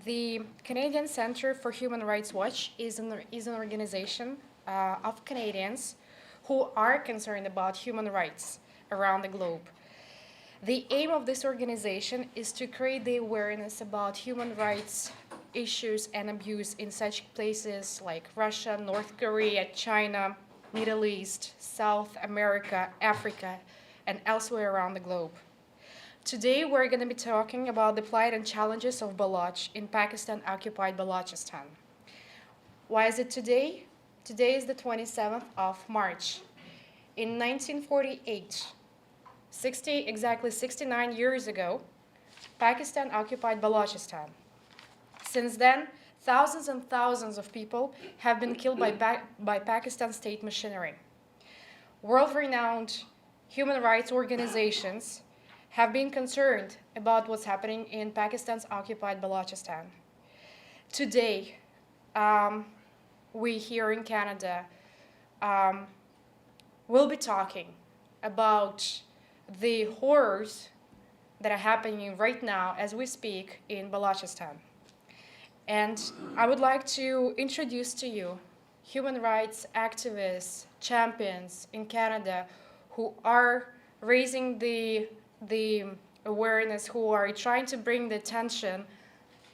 The Canadian Centre for Human Rights Watch is an organization of Canadians who are concerned about human rights around the globe. The aim of this organization is to create the awareness about human rights issues and abuse in such places like Russia, North Korea, China, Middle East, South America, Africa, and elsewhere around the globe. Today we're going to be talking about the plight and challenges of Baloch in Pakistan-occupied Balochistan. Why is it today? Today is the 27th of March. In 1948, exactly 69 years ago, Pakistan occupied Balochistan. Since then, thousands and thousands of people have been killed by Pakistan state machinery. World-renowned human rights organizations have been concerned about what's happening in Pakistan's occupied Balochistan. Today, we here in Canada will be talking about the horrors that are happening right now as we speak in Balochistan. And I would like to introduce to you human rights activists, champions in Canada who are raising the awareness, who are trying to bring the attention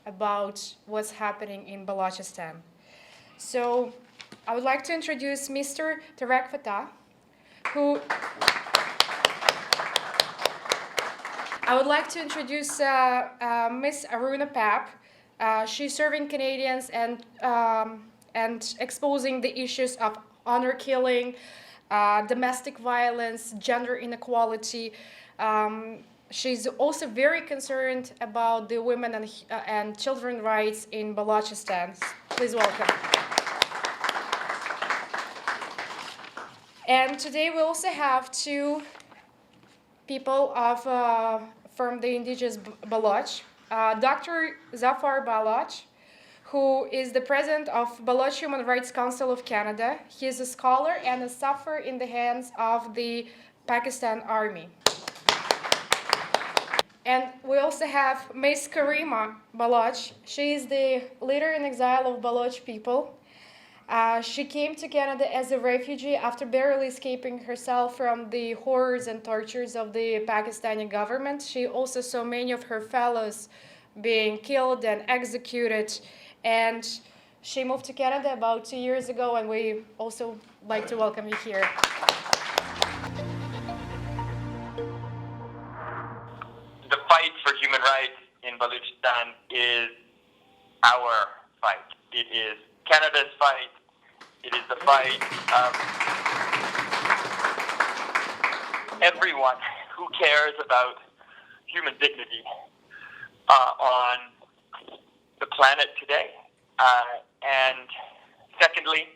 about what's happening in Balochistan. So I would like to introduce Mr. Tarek Fatah, who I would like to introduce Miss Aruna Pap. She's serving Canadians and exposing the issues of honor killing, domestic violence, gender inequality. She's also very concerned about the women and children rights in Balochistan. Please welcome. And today we also have two people from the indigenous Baloch. Dr. Zafar Baloch, who is the president of Baloch Human Rights Council of Canada. He is a scholar and a sufferer in the hands of the Pakistan Army. And we also have Ms. Karima Baloch. She is the leader in exile of Baloch people. She came to Canada as a refugee after barely escaping herself from the horrors and tortures of the Pakistani government. She also saw many of her fellows being killed and executed. And she moved to Canada about 2 years ago, and we also like to welcome you here. The fight for human rights in Balochistan is our fight. It is Canada's fight. It is the fight of everyone who cares about human dignity on the planet today. And secondly,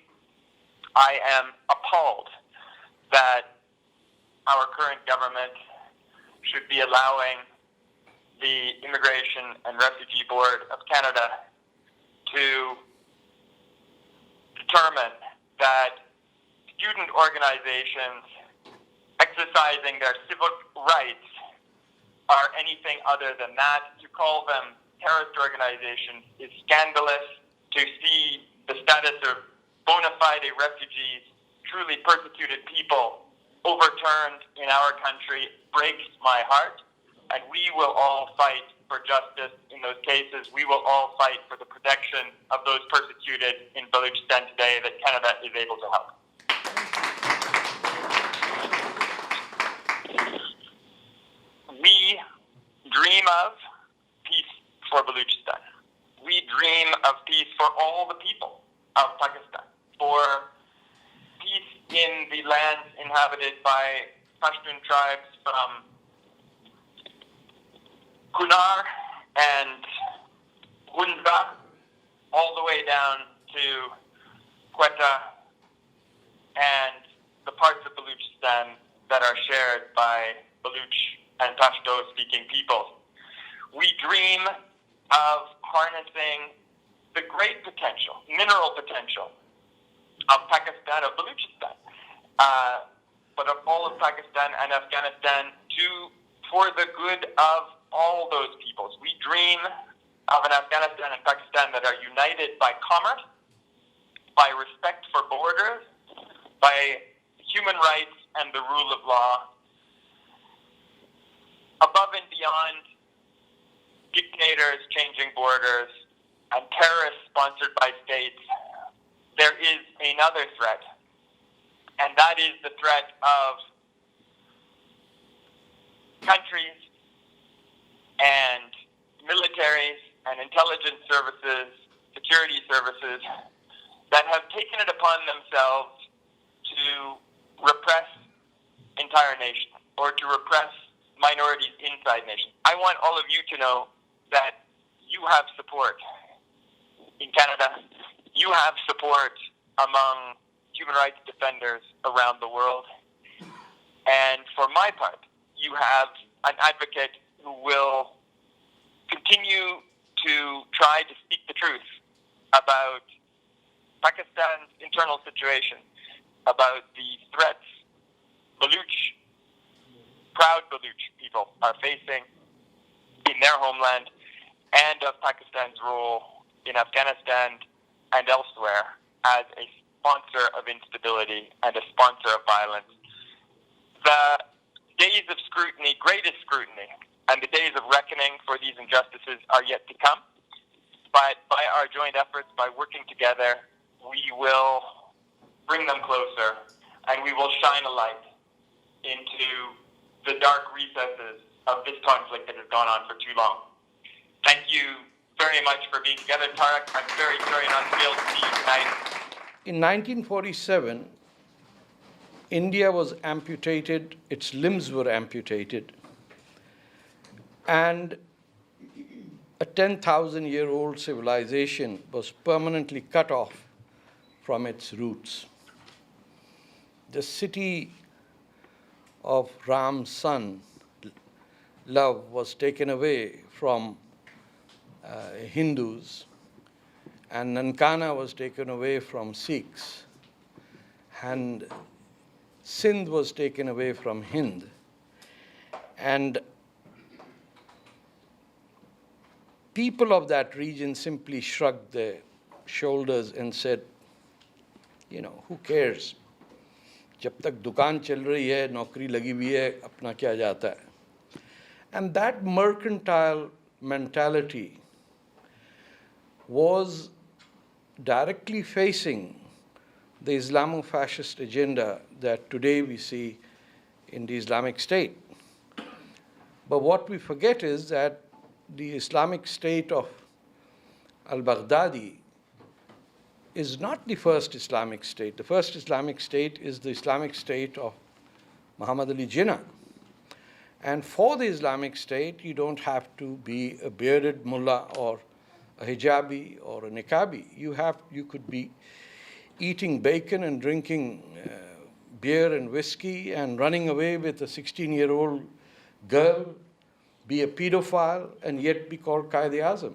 I am appalled that our current government should be allowing the Immigration and Refugee Board of Canada to determine that student organizations exercising their civic rights are anything other than that. To call them terrorist organizations is scandalous. To see the status of bona fide refugees, truly persecuted people, overturned in our country breaks my heart. And we will all fight for justice in those cases. We will all fight for the protection of those persecuted in Balochistan today that Canada is able to help. We dream of peace for Balochistan. We dream of peace for all the people of Pakistan, for peace in the lands inhabited by Pashtun tribes from Kunar and Hunza, all the way down to Quetta and the parts of Balochistan that are shared by Baloch and Pashto-speaking peoples. We dream of harnessing the great potential, mineral potential of Pakistan, of Balochistan, but of all of Pakistan and Afghanistan for the good of all those peoples. We dream of an Afghanistan and Pakistan that are united by commerce, by respect for borders, by human rights and the rule of law, above and beyond dictators changing borders and terrorists sponsored by states. There is another threat, and that is the threat of countries and militaries and intelligence services, security services that have taken it upon themselves to repress entire nations or to repress minorities inside nations. I want all of you to know that you have support in Canada. You have support among human rights defenders around the world. And for my part, you have an advocate who will continue to try to speak the truth about Pakistan's internal situation, about the threats proud Baloch people are facing in their homeland, and of Pakistan's role in Afghanistan and elsewhere as a sponsor of instability and a sponsor of violence. The days of scrutiny, greatest scrutiny, and the days of reckoning for these injustices are yet to come. But by our joint efforts, by working together, we will bring them closer, and we will shine a light into the dark recesses of this conflict that has gone on for too long. Thank you very much for being together, Tarek. I'm very sorry not to be able to see you tonight. In 1947, India was amputated, its limbs were amputated, and a 10,000-year-old civilization was permanently cut off from its roots. The city of Ram's son, love, was taken away from Hindus, and Nankana was taken away from Sikhs, and Sindh was taken away from Hind. And people of that region simply shrugged their shoulders and said, who cares? जब तक दुकान चल रही है, नौकरी लगी हुई है, अपना क्या जाता है? And that mercantile mentality was directly facing the Islamo-fascist agenda that today we see in the Islamic State. But what we forget is that the Islamic State of al-Baghdadi is not the first Islamic State. The first Islamic State is the Islamic State of Muhammad Ali Jinnah. And for the Islamic State, you don't have to be a bearded mullah or a hijabi or a niqabi. You could be eating bacon and drinking beer and whiskey and running away with a 16-year-old girl, be a pedophile, and yet be called Qaid-e-Azam.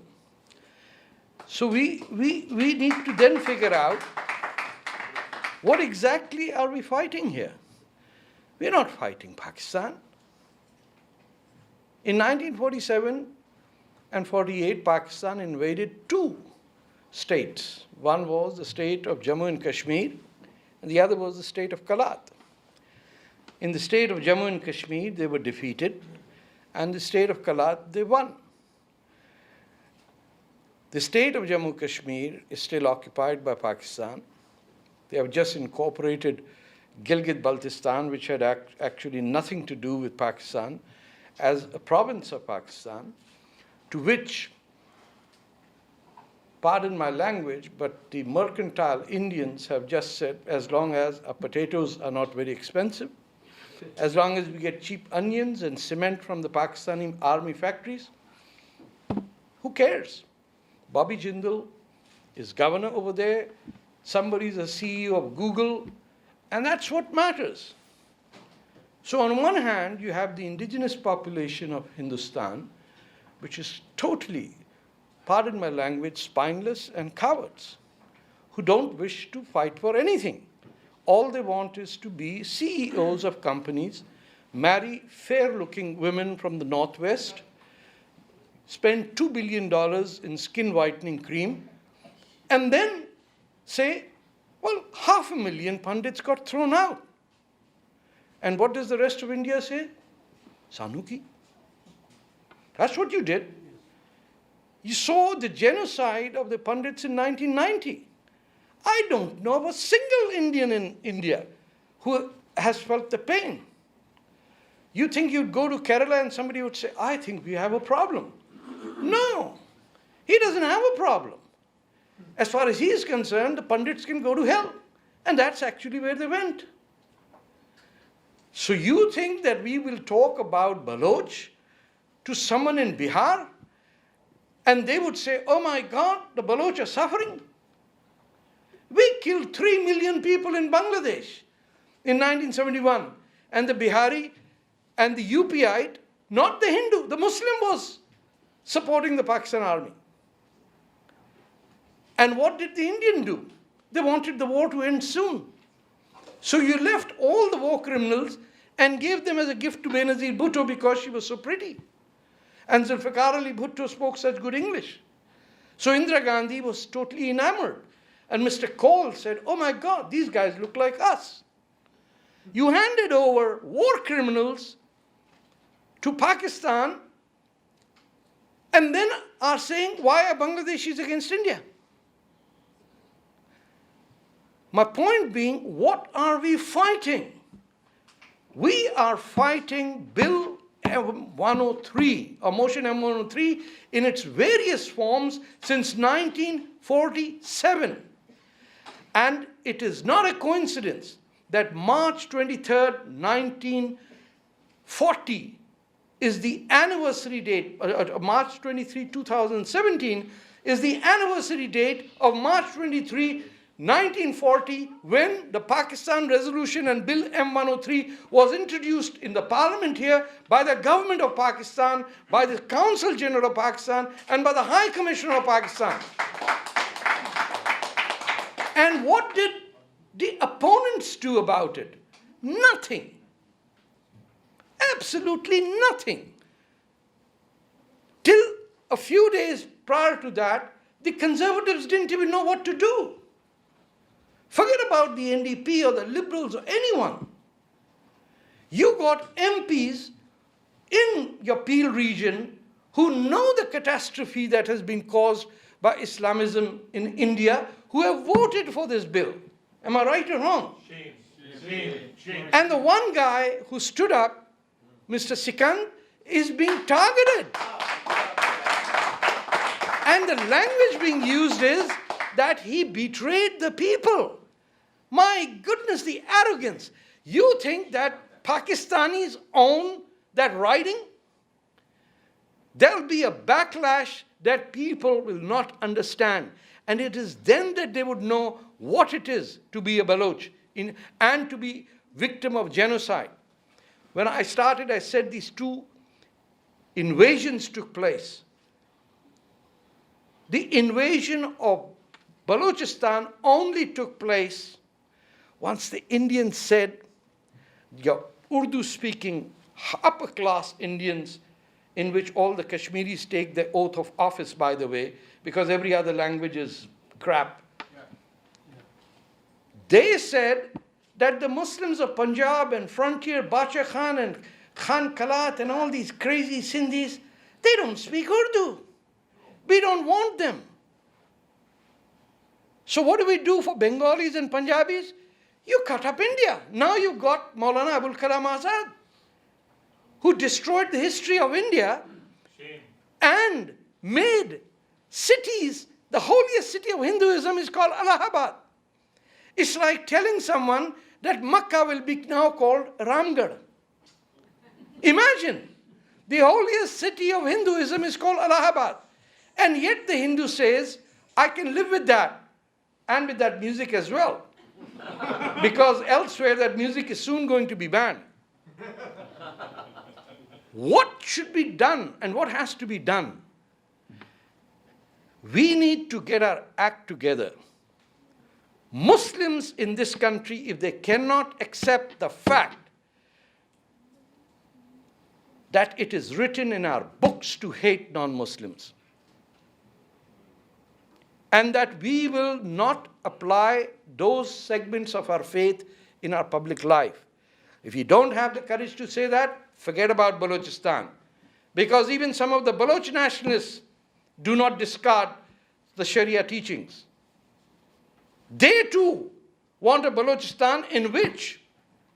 So we need to then figure out what exactly are we fighting here? We're not fighting Pakistan. In 1947 and 48, Pakistan invaded two states. One was the state of Jammu and Kashmir, and the other was the state of Kalat. In the state of Jammu and Kashmir, they were defeated, and the state of Kalat, they won. The state of Jammu and Kashmir is still occupied by Pakistan. They have just incorporated Gilgit-Baltistan, which had actually nothing to do with Pakistan, as a province of Pakistan, to which, pardon my language, but the mercantile Indians have just said, as long as our potatoes are not very expensive, as long as we get cheap onions and cement from the Pakistani army factories, who cares? Bobby Jindal is governor over there, somebody's a CEO of Google, and that's what matters. So on one hand, you have the indigenous population of Hindustan, which is totally, pardon my language, spineless and cowards, who don't wish to fight for anything. All they want is to be CEOs of companies, marry fair-looking women from the Northwest, spend $2 billion in skin whitening cream, and then say, well, 500,000 Pandits got thrown out. And what does the rest of India say? Sanuki. That's what you did. You saw the genocide of the Pandits in 1990. I don't know of a single Indian in India who has felt the pain. You think you'd go to Kerala and somebody would say, I think we have a problem. No, he doesn't have a problem. As far as he is concerned, the Pandits can go to hell. And that's actually where they went. So you think that we will talk about Baloch to someone in Bihar and they would say, oh my God, the Baloch are suffering? We killed 3 million people in Bangladesh in 1971. And the Bihari and the UPite, not the Hindu, the Muslim was supporting the Pakistan army. And what did the Indian do? They wanted the war to end soon. So you left all the war criminals and gave them as a gift to Benazir Bhutto because she was so pretty. And Zulfikar Ali Bhutto spoke such good English. So Indira Gandhi was totally enamored. And Mr. Kohl said, oh my God, these guys look like us. You handed over war criminals to Pakistan and then are saying, why are Bangladeshis against India? My point being, what are we fighting? We are fighting Bill 103, or Motion M103, in its various forms since 1947. And it is not a coincidence that March 23rd, 1940 is the anniversary date, March 23, 2017 is the anniversary date of March 23, 1940, when the Pakistan Resolution and Bill M103 was introduced in the parliament here by the government of Pakistan, by the Council General of Pakistan, and by the High Commissioner of Pakistan. And what did the opponents do about it? Nothing. Absolutely nothing. Till a few days prior to that, the conservatives didn't even know what to do. Forget about the NDP or the Liberals or anyone. You got MPs in your Peel region who know the catastrophe that has been caused by Islamism in India, who have voted for this bill. Am I right or wrong? Shame. And the one guy who stood up, Mr. Sikand, is being targeted. And the language being used is that he betrayed the people. My goodness, the arrogance. You think that Pakistanis own that writing? There'll be a backlash that people will not understand. And it is then that they would know what it is to be a Baloch and to be victim of genocide. When I started, I said these two invasions took place. The invasion of Balochistan only took place once the Indians said, your Urdu-speaking upper-class Indians, in which all the Kashmiris take the oath of office, by the way, because every other language is crap. They said that the Muslims of Punjab and Frontier, Bacha Khan and Khan Kalat and all these crazy Sindhis, they don't speak Urdu. We don't want them. So what do we do for Bengalis and Punjabis? You cut up India. Now you've got Maulana Abul Kalam Azad, who destroyed the history of India and made cities, the holiest city of Hinduism is called Allahabad. It's like telling someone that Makkah will be now called Ramgarh. Imagine, the holiest city of Hinduism is called Allahabad. And yet the Hindu says, I can live with that, and with that music as well. Because elsewhere that music is soon going to be banned. What should be done and what has to be done? We need to get our act together. Muslims in this country, if they cannot accept the fact that it is written in our books to hate non-Muslims. And that we will not apply those segments of our faith in our public life. If you don't have the courage to say that, forget about Balochistan. Because even some of the Baloch nationalists do not discard the Sharia teachings. They too want a Balochistan in which,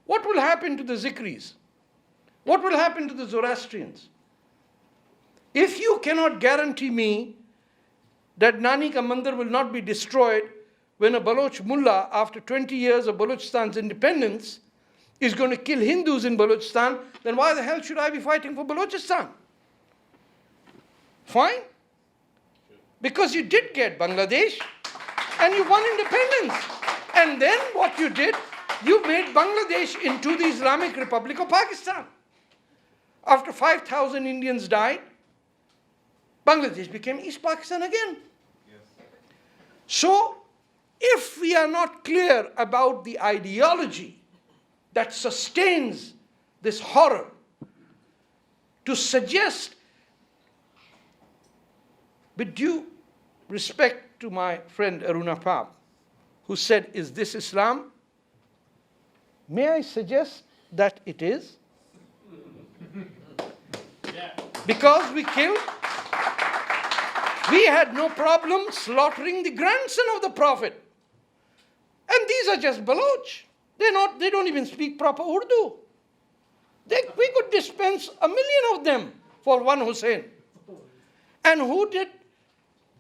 what will happen to the Zikris? What will happen to the Zoroastrians? If you cannot guarantee me that Nani Ka Mandir will not be destroyed when a Baloch mullah, after 20 years of Balochistan's independence, is going to kill Hindus in Balochistan, then why the hell should I be fighting for Balochistan? Fine. Because you did get Bangladesh and you won independence. And then what you did, you made Bangladesh into the Islamic Republic of Pakistan. After 5,000 Indians died, Bangladesh became East Pakistan again. Yes. So, if we are not clear about the ideology that sustains this horror, to suggest, with due respect to my friend Aruna Pam, who said, is this Islam? May I suggest that it is? Because we killed, we had no problem slaughtering the grandson of the Prophet. And these are just Baloch. They don't even speak proper Urdu. We could dispense 1 million of them for one Hussein. And who did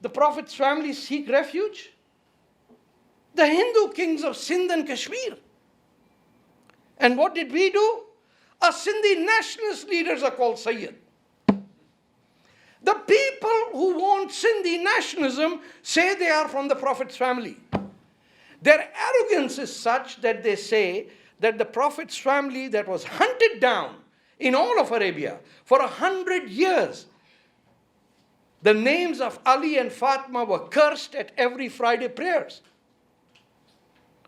the Prophet's family seek refuge? The Hindu kings of Sindh and Kashmir. And what did we do? Our Sindhi nationalist leaders are called Sayyid. The people who want Sindhi nationalism say they are from the Prophet's family. Their arrogance is such that they say that the Prophet's family that was hunted down in all of Arabia for 100 years, the names of Ali and Fatima were cursed at every Friday prayers.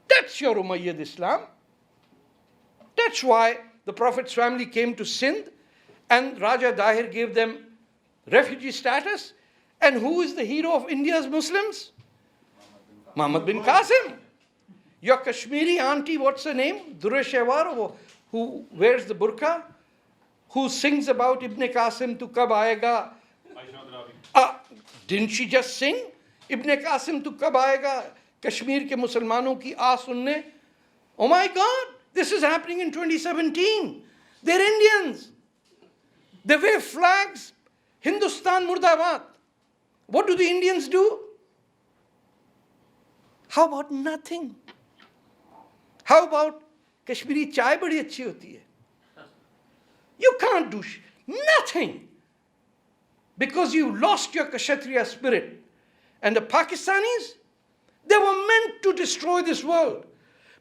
That's your Umayyad Islam. That's why the Prophet's family came to Sindh and Raja Dahir gave them refugee status. And who is the hero of India's Muslims? Muhammad bin Qasim. Your Kashmiri auntie, what's her name? Durra Shewar, who wears the burqa, who sings about Ibn Qasim tu kab aayega. Didn't she just sing? Ibn Qasim tu kab aayega, Kashmir ke Musalmanon ki aa sunne. Oh my God, this is happening in 2017. They're Indians. They wave flags, Hindustan Murdabad. What do the Indians do? How about nothing? How about Kashmiri chai badi achhi hoti hai? You can't do nothing because you lost your Kshatriya spirit. And the Pakistanis, they were meant to destroy this world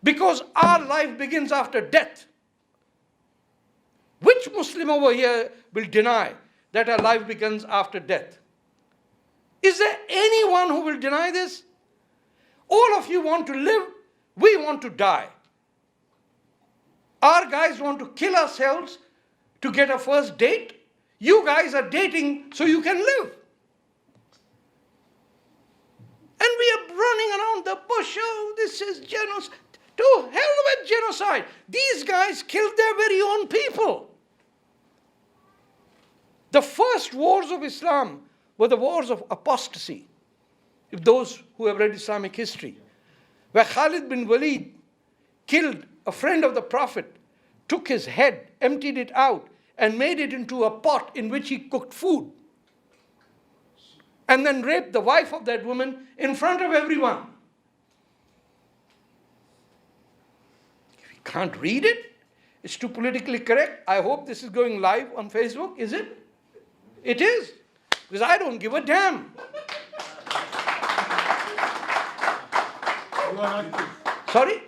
because our life begins after death. Which Muslim over here will deny that our life begins after death? Is there anyone who will deny this? All of you want to live, we want to die. Our guys want to kill ourselves to get a first date. You guys are dating so you can live. And we are running around the bush. Oh, this is genocide. To hell with genocide. These guys killed their very own people. The first wars of Islam were the wars of apostasy. If those who have read Islamic history, where Khalid bin Walid killed a friend of the Prophet, took his head, emptied it out, and made it into a pot in which he cooked food, and then raped the wife of that woman in front of everyone. If you can't read it, it's too politically correct. I hope this is going live on Facebook, is it? It is, because I don't give a damn. Sorry?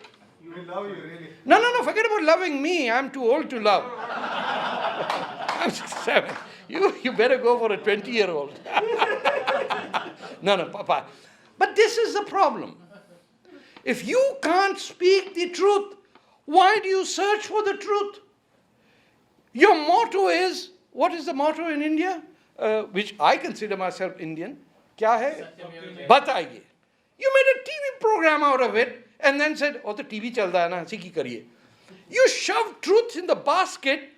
You will love you, really. No, forget about loving me. I'm too old to love. I'm 67. You better go for a 20-year-old. No, Papa. But this is the problem. If you can't speak the truth, why do you search for the truth? Your motto is, what is the motto in India? Which I consider myself Indian. Kya hai? Bataiye. You made a TV program out of it and then said, oh, the TV chalda hai na, sikhi kariye. You shoved truth in the basket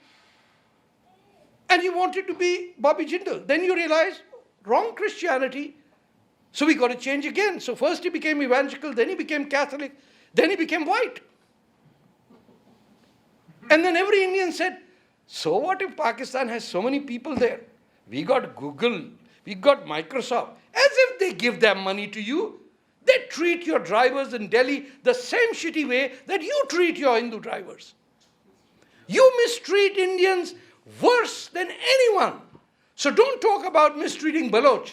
and you wanted to be Bobby Jindal. Then you realized, wrong Christianity. So we got to change again. So first he became evangelical, then he became Catholic, then he became white. And then every Indian said, so what if Pakistan has so many people there? We got Google, we got Microsoft. As if they give their money to you. They treat your drivers in Delhi the same shitty way that you treat your Hindu drivers. You mistreat Indians worse than anyone. So don't talk about mistreating Baloch.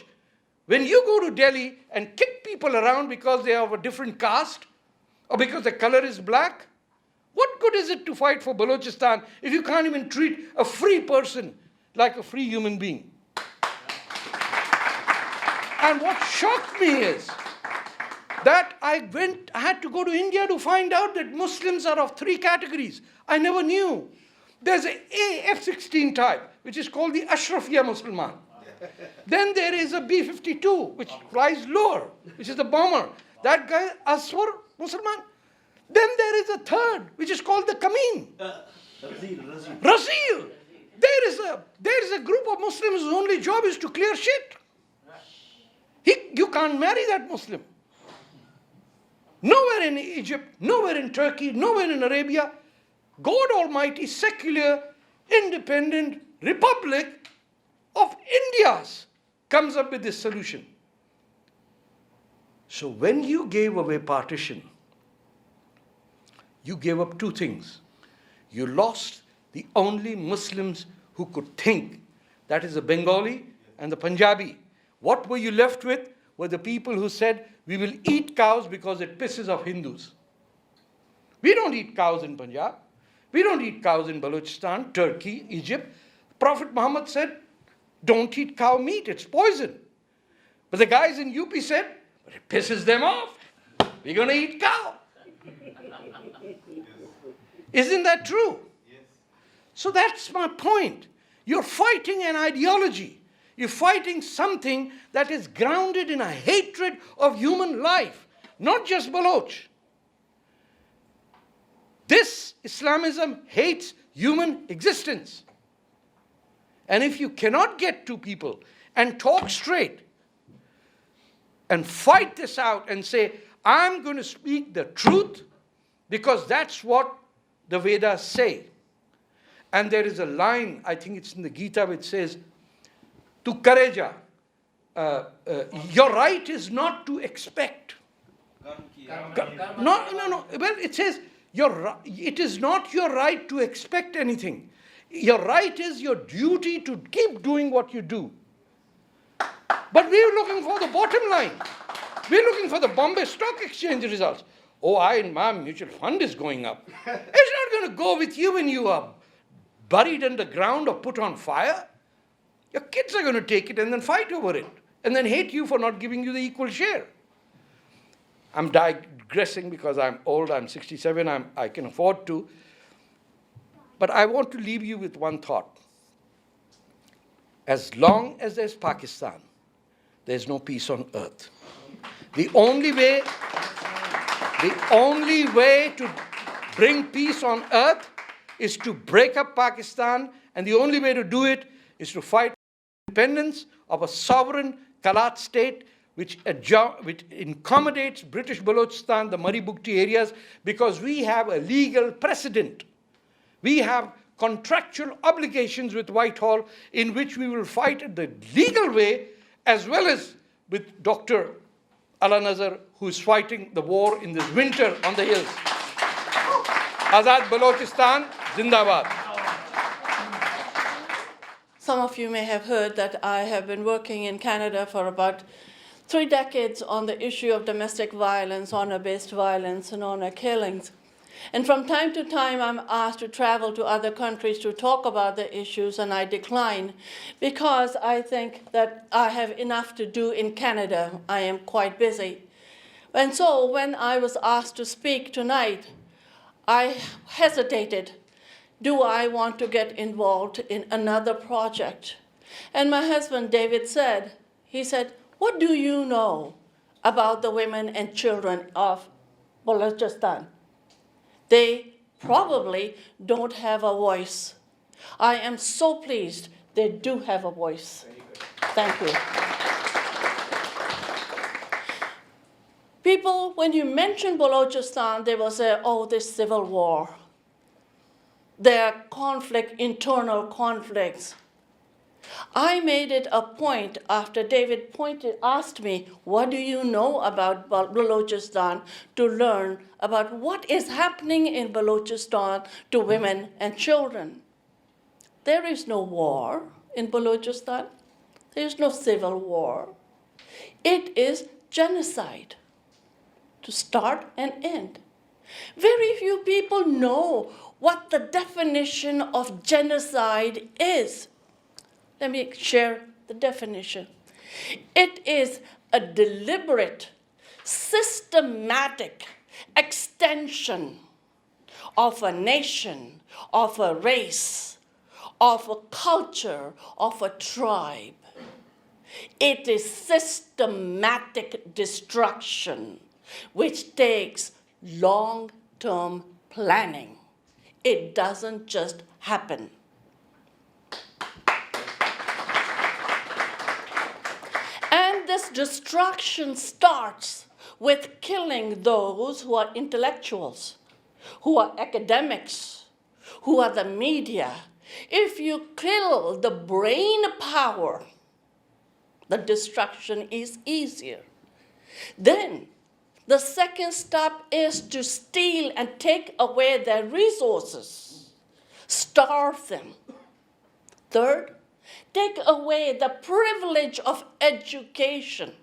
When you go to Delhi and kick people around because they are of a different caste or because their color is black, what good is it to fight for Balochistan if you can't even treat a free person like a free human being? And what shocked me is that I had to go to India to find out that Muslims are of 3 categories. I never knew. There's a F-16 type, which is called the Ashrafia Musliman. Then there is a B-52, which flies lower, which is the bomber. That guy, Aswar Musliman. Then there is a third, which is called the Kameen. Razil. There is a group of Muslims whose only job is to clear shit. You can't marry that Muslim. Nowhere in Egypt, nowhere in Turkey, nowhere in Arabia, God Almighty, secular, independent republic of India's comes up with this solution. So when you gave away partition, you gave up 2 things. You lost the only Muslims who could think, that is the Bengali and the Punjabi. What were you left with? Were the people who said, we will eat cows because it pisses off Hindus. We don't eat cows in Punjab. We don't eat cows in Balochistan, Turkey, Egypt. Prophet Muhammad said, don't eat cow meat, it's poison. But the guys in UP said, but it pisses them off. We're going to eat cow. Isn't that true? Yes. So that's my point. You're fighting an ideology. You're fighting something that is grounded in a hatred of human life, not just Baloch. This Islamism hates human existence. And if you cannot get to people and talk straight and fight this out and say, I'm going to speak the truth because that's what the Vedas say. And there is a line, I think it's in the Gita, which says, Tu kareja, your right is not to expect. No. Well, it says, it is not your right to expect anything. Your right is your duty to keep doing what you do. But we're looking for the bottom line. We're looking for the Bombay Stock Exchange results. Oh, my mutual fund is going up. It's not going to go with you when you are buried underground or put on fire. Your kids are going to take it and then fight over it and then hate you for not giving you the equal share. I'm digressing because I'm old, I'm 67, I can afford to. But I want to leave you with one thought. As long as there's Pakistan, there's no peace on earth. The only way to bring peace on earth is to break up Pakistan, and the only way to do it is to fight independence of a sovereign Kalat state which accommodates British Balochistan, the Murray-Bugti areas, because we have a legal precedent. We have contractual obligations with Whitehall in which we will fight it the legal way, as well as with Dr. Ala Nazar, who is fighting the war in this winter on the hills. Azad Balochistan, Zindabad. Some of you may have heard that I have been working in Canada for about 3 decades on the issue of domestic violence, honor-based violence, and honor killings. And from time to time, I'm asked to travel to other countries to talk about the issues, and I decline because I think that I have enough to do in Canada. I am quite busy. And so when I was asked to speak tonight, I hesitated do I want to get involved in another project? And my husband, David, he said, what do you know about the women and children of Balochistan? They probably don't have a voice. I am so pleased they do have a voice. Thank you. People, when you mention Balochistan, they will say, oh, this civil war. There are conflict, internal conflicts. I made it a point after David asked me, what do you know about Balochistan, to learn about what is happening in Balochistan to women and children. There is no war in Balochistan. There is no civil war. It is genocide, to start and end. Very few people know what the definition of genocide is. Let me share the definition. It is a deliberate, systematic extension of a nation, of a race, of a culture, of a tribe. It is systematic destruction, which takes long-term planning. It doesn't just happen. And this destruction starts with killing those who are intellectuals, who are academics, who are the media. If you kill the brain power, the destruction is easier. Then the second step is to steal and take away their resources, starve them. Third, take away the privilege of education.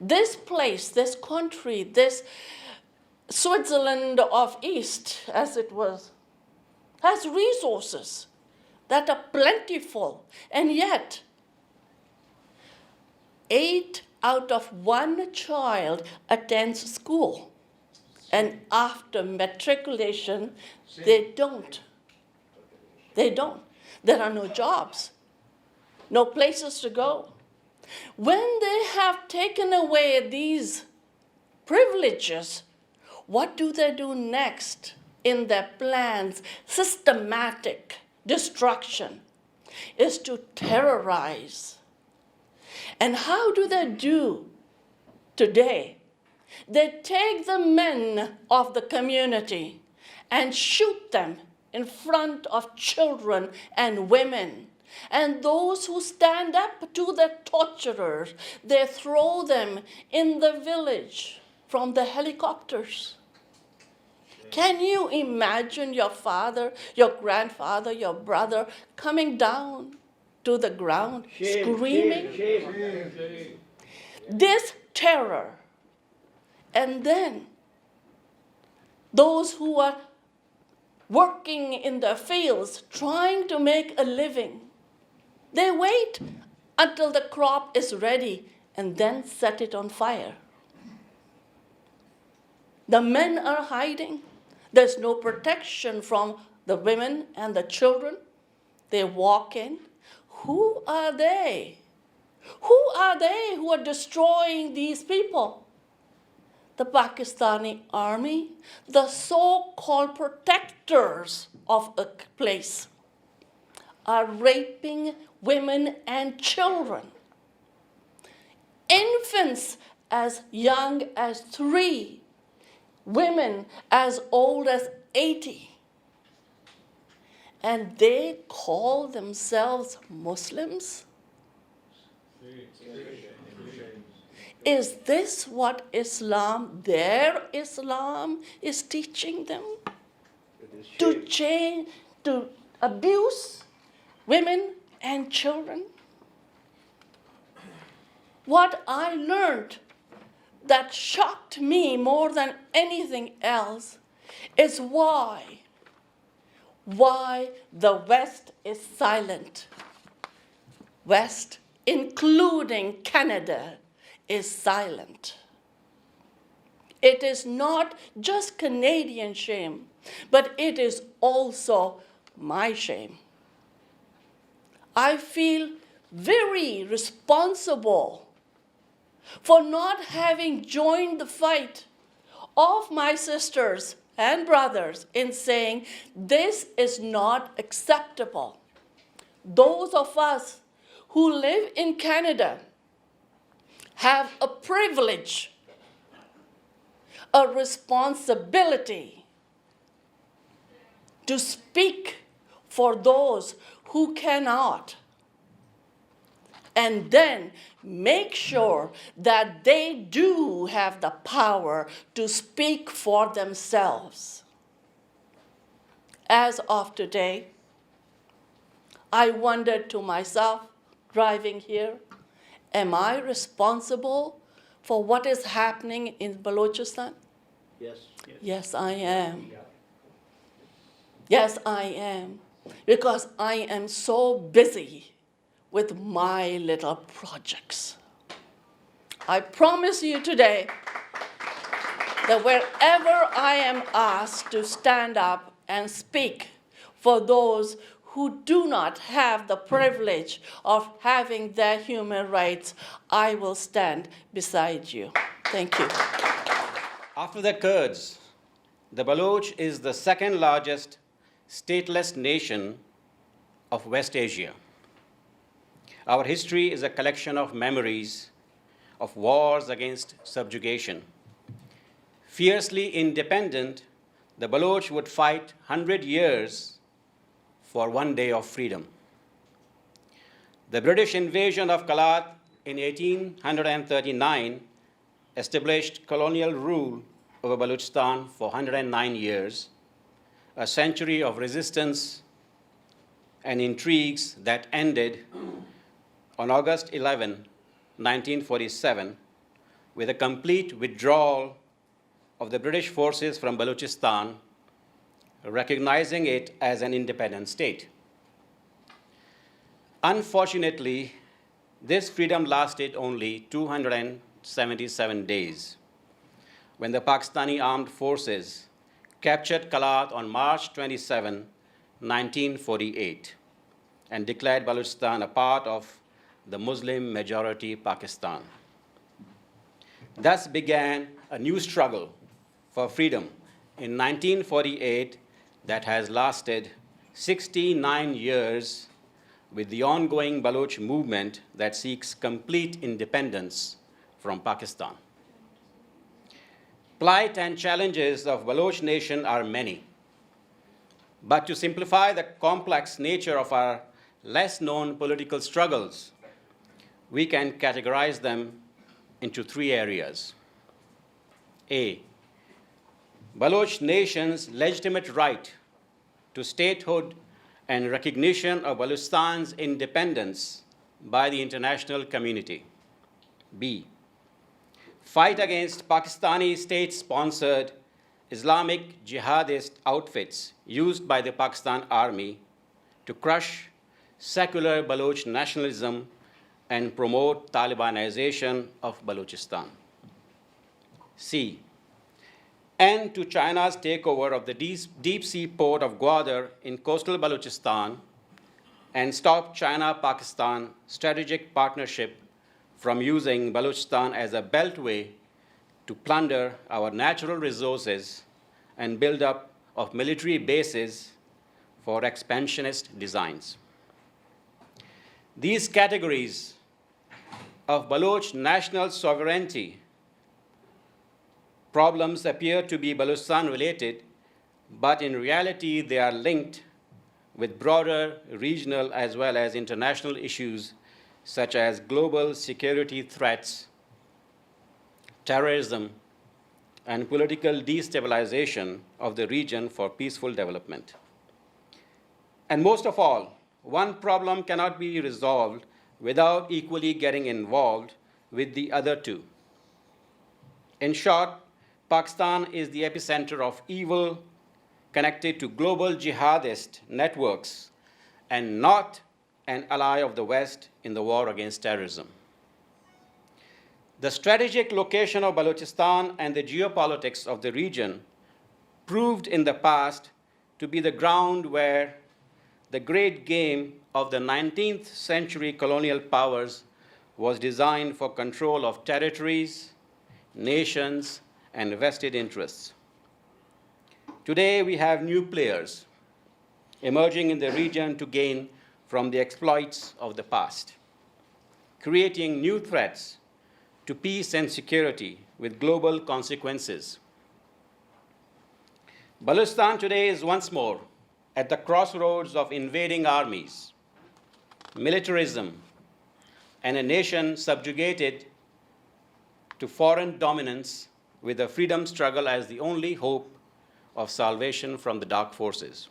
This place, this country, this Switzerland of East, as it was, has resources that are plentiful, and yet 8 out of 1 child attends school, and after matriculation, they don't. There are no jobs, no places to go. When they have taken away these privileges, what do they do next in their plans? Systematic destruction is to terrorize. And how do they do today? They take the men of the community and shoot them in front of children and women. And those who stand up to the torturers, they throw them in the village from the helicopters. Can you imagine your father, your grandfather, your brother coming down to the ground, screaming? Shame. This terror. And then those who are working in the fields, trying to make a living, they wait until the crop is ready and then set it on fire. The men are hiding. There's no protection from the women and the children. They walk in. Who are they? Who are they who are destroying these people? The Pakistani army, the so-called protectors of a place, are raping women and children. Infants as young as 3, women as old as 80. And they call themselves Muslims? Is this what Islam, their Islam, is teaching them? To change, to abuse women and children? What I learned that shocked me more than anything else is why the West is silent. West, including Canada, is silent. It is not just Canadian shame. but it is also my shame. I feel very responsible for not having joined the fight of my sisters and brothers in saying this is not acceptable. Those of us who live in Canada have a privilege, a responsibility to speak for those who cannot, and then make sure that they do have the power to speak for themselves. As of today, I wondered to myself, driving here, am I responsible for what is happening in Balochistan? Yes. Yes, I am. Yes, I am. Because I am so busy with my little projects. I promise you today that wherever I am asked to stand up and speak for those who do not have the privilege of having their human rights, I will stand beside you. Thank you. After the Kurds, the Baloch is the second largest stateless nation of West Asia. Our history is a collection of memories of wars against subjugation. Fiercely independent, the Baloch would fight 100 years for one day of freedom. The British invasion of Kalat in 1839 established colonial rule over Balochistan for 109 years, a century of resistance and intrigues that ended on August 11, 1947, with a complete withdrawal of the British forces from Balochistan, recognizing it as an independent state. Unfortunately, this freedom lasted only 277 days, when the Pakistani armed forces captured Kalat on March 27, 1948, and declared Balochistan a part of the Muslim-majority Pakistan. Thus began a new struggle for freedom in 1948 that has lasted 69 years, with the ongoing Baloch movement that seeks complete independence from Pakistan. Plight and challenges of Baloch nation are many, but to simplify the complex nature of our less-known political struggles, we can categorize them into three areas. A, Baloch nation's legitimate right to statehood and recognition of Balochistan's independence by the international community. B, fight against Pakistani state-sponsored Islamic jihadist outfits used by the Pakistan Army to crush secular Baloch nationalism and promote Talibanization of Balochistan. C, end to China's takeover of the deep-sea port of Gwadar in coastal Balochistan and stop China-Pakistan strategic partnership from using Balochistan as a beltway to plunder our natural resources and build up of military bases for expansionist designs. These categories of Baloch national sovereignty problems appear to be Balochistan related, but in reality they are linked with broader regional as well as international issues such as global security threats, terrorism, and political destabilization of the region for peaceful development. And most of all, one problem cannot be resolved without equally getting involved with the other two. In short, Pakistan is the epicenter of evil connected to global jihadist networks and not an ally of the West in the war against terrorism. The strategic location of Balochistan and the geopolitics of the region proved in the past to be the ground where the great game of the 19th century colonial powers was designed for control of territories, nations, and vested interests. Today, we have new players emerging in the region to gain from the exploits of the past, creating new threats to peace and security with global consequences. Balochistan today is once more at the crossroads of invading armies, militarism, and a nation subjugated to foreign dominance with the freedom struggle as the only hope of salvation from the dark forces.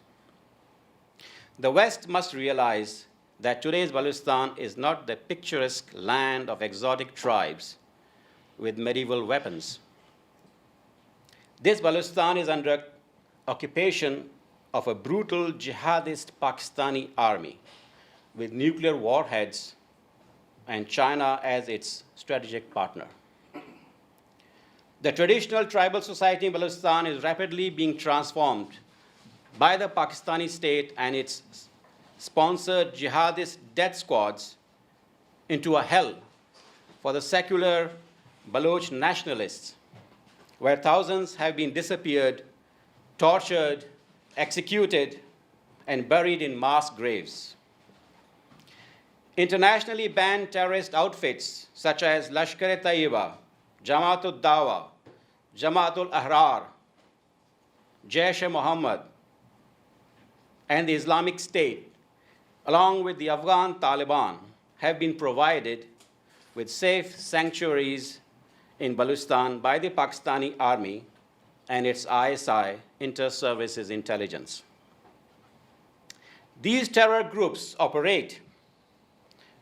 The West must realize that today's Balochistan is not the picturesque land of exotic tribes with medieval weapons. This Balochistan is under occupation of a brutal jihadist Pakistani army with nuclear warheads and China as its strategic partner. The traditional tribal society in Balochistan is rapidly being transformed by the Pakistani state and its sponsored jihadist death squads into a hell for the secular Baloch nationalists, where thousands have been disappeared, tortured, executed, and buried in mass graves. Internationally banned terrorist outfits such as Lashkar-e-Taiba, Jamaat-ul-Dawa, Jamaat-ul-Ahrar, Jaish-e-Mohammed, and the Islamic State, along with the Afghan Taliban, have been provided with safe sanctuaries in Balochistan by the Pakistani Army and its ISI, Inter-Services Intelligence. These terror groups operate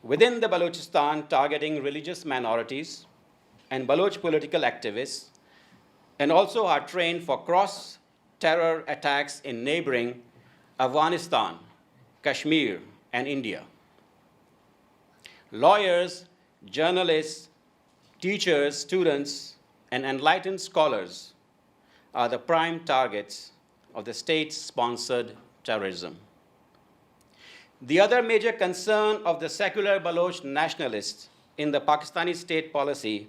within the Balochistan, targeting religious minorities and Baloch political activists, and also are trained for cross-terror attacks in neighboring Afghanistan, Kashmir, and India. Lawyers, journalists, teachers, students, and enlightened scholars are the prime targets of the state-sponsored terrorism. The other major concern of the secular Baloch nationalists in the Pakistani state policy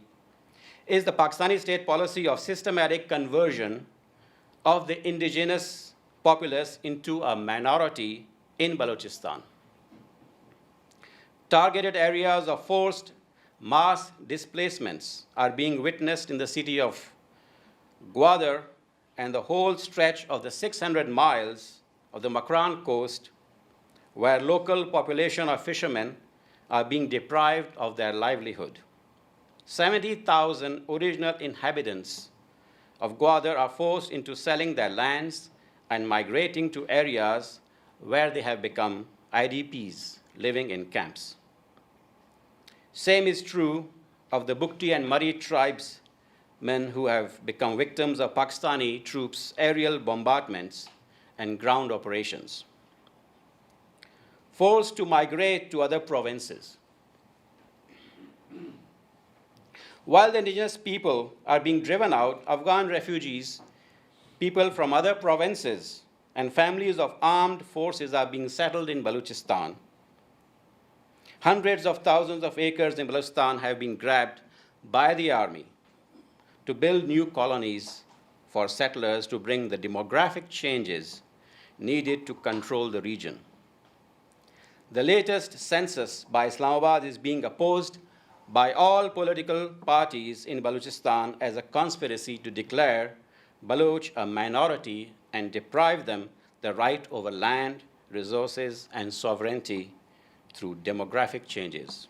is the Pakistani state policy of systematic conversion of the indigenous populace into a minority in Balochistan. Targeted areas of forced mass displacements are being witnessed in the city of Gwadar and the whole stretch of the 600 miles of the Makran coast, where local population of fishermen are being deprived of their livelihood. 70,000 original inhabitants of Gwadar are forced into selling their lands and migrating to areas where they have become IDPs living in camps. Same is true of the Bukti and Mari tribesmen who have become victims of Pakistani troops' aerial bombardments and ground operations, forced to migrate to other provinces. While the indigenous people are being driven out, Afghan refugees, people from other provinces, and families of armed forces are being settled in Balochistan. Hundreds of thousands of acres in Balochistan have been grabbed by the army to build new colonies for settlers to bring the demographic changes needed to control the region. The latest census by Islamabad is being opposed by all political parties in Balochistan as a conspiracy to declare Baloch a minority and deprive them the right over land, resources, and sovereignty through demographic changes.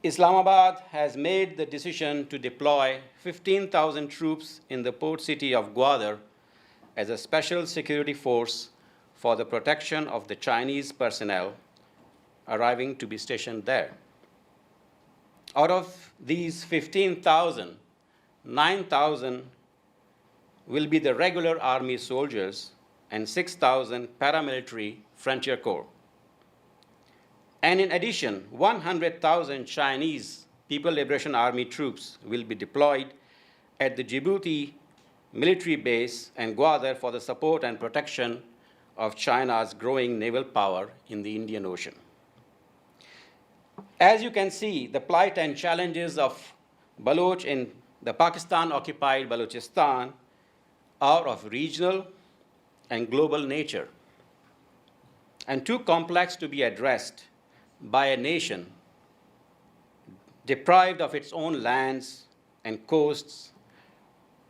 Islamabad has made the decision to deploy 15,000 troops in the port city of Gwadar as a special security force for the protection of the Chinese personnel arriving to be stationed there. Out of these 15,000, 9,000 will be the regular army soldiers and 6,000 paramilitary frontier corps. And in addition, 100,000 Chinese People Liberation Army troops will be deployed at the Djibouti military base and Gwadar for the support and protection of China's growing naval power in the Indian Ocean. As you can see, the plight and challenges of Baloch in the Pakistan-occupied Balochistan are of regional and global nature and too complex to be addressed by a nation deprived of its own lands and coasts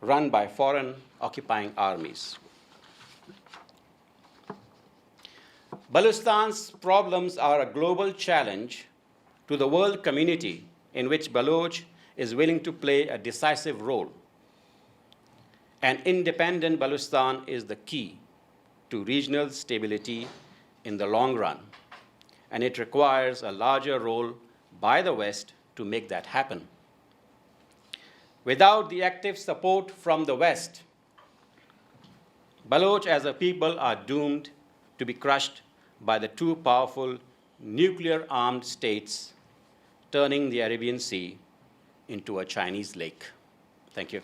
run by foreign occupying armies. Balochistan's problems are a global challenge to the world community in which Baloch is willing to play a decisive role. An independent Balochistan is the key to regional stability in the long run, and it requires a larger role by the West to make that happen. Without the active support from the West, Baloch as a people are doomed to be crushed by the two powerful nuclear-armed states, turning the Arabian Sea into a Chinese lake. Thank you.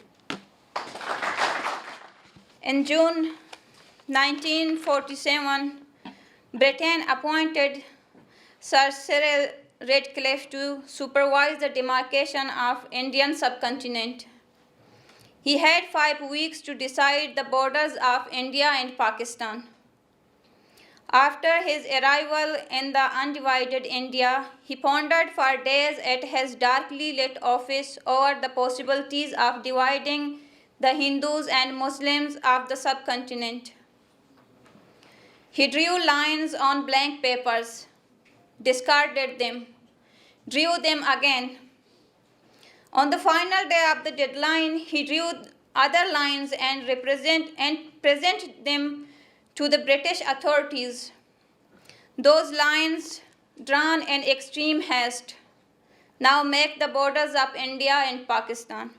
In June 1947, Britain appointed Sir Cyril Redcliffe to supervise the demarcation of Indian subcontinent. He had 5 weeks to decide the borders of India and Pakistan. After his arrival in the undivided India, he pondered for days at his darkly lit office over the possibilities of dividing the Hindus and Muslims of the subcontinent. He drew lines on blank papers, discarded them, drew them again. On the final day of the deadline, he drew other lines and presented them to the British authorities. Those lines, drawn in extreme haste, now make the borders of India and Pakistan.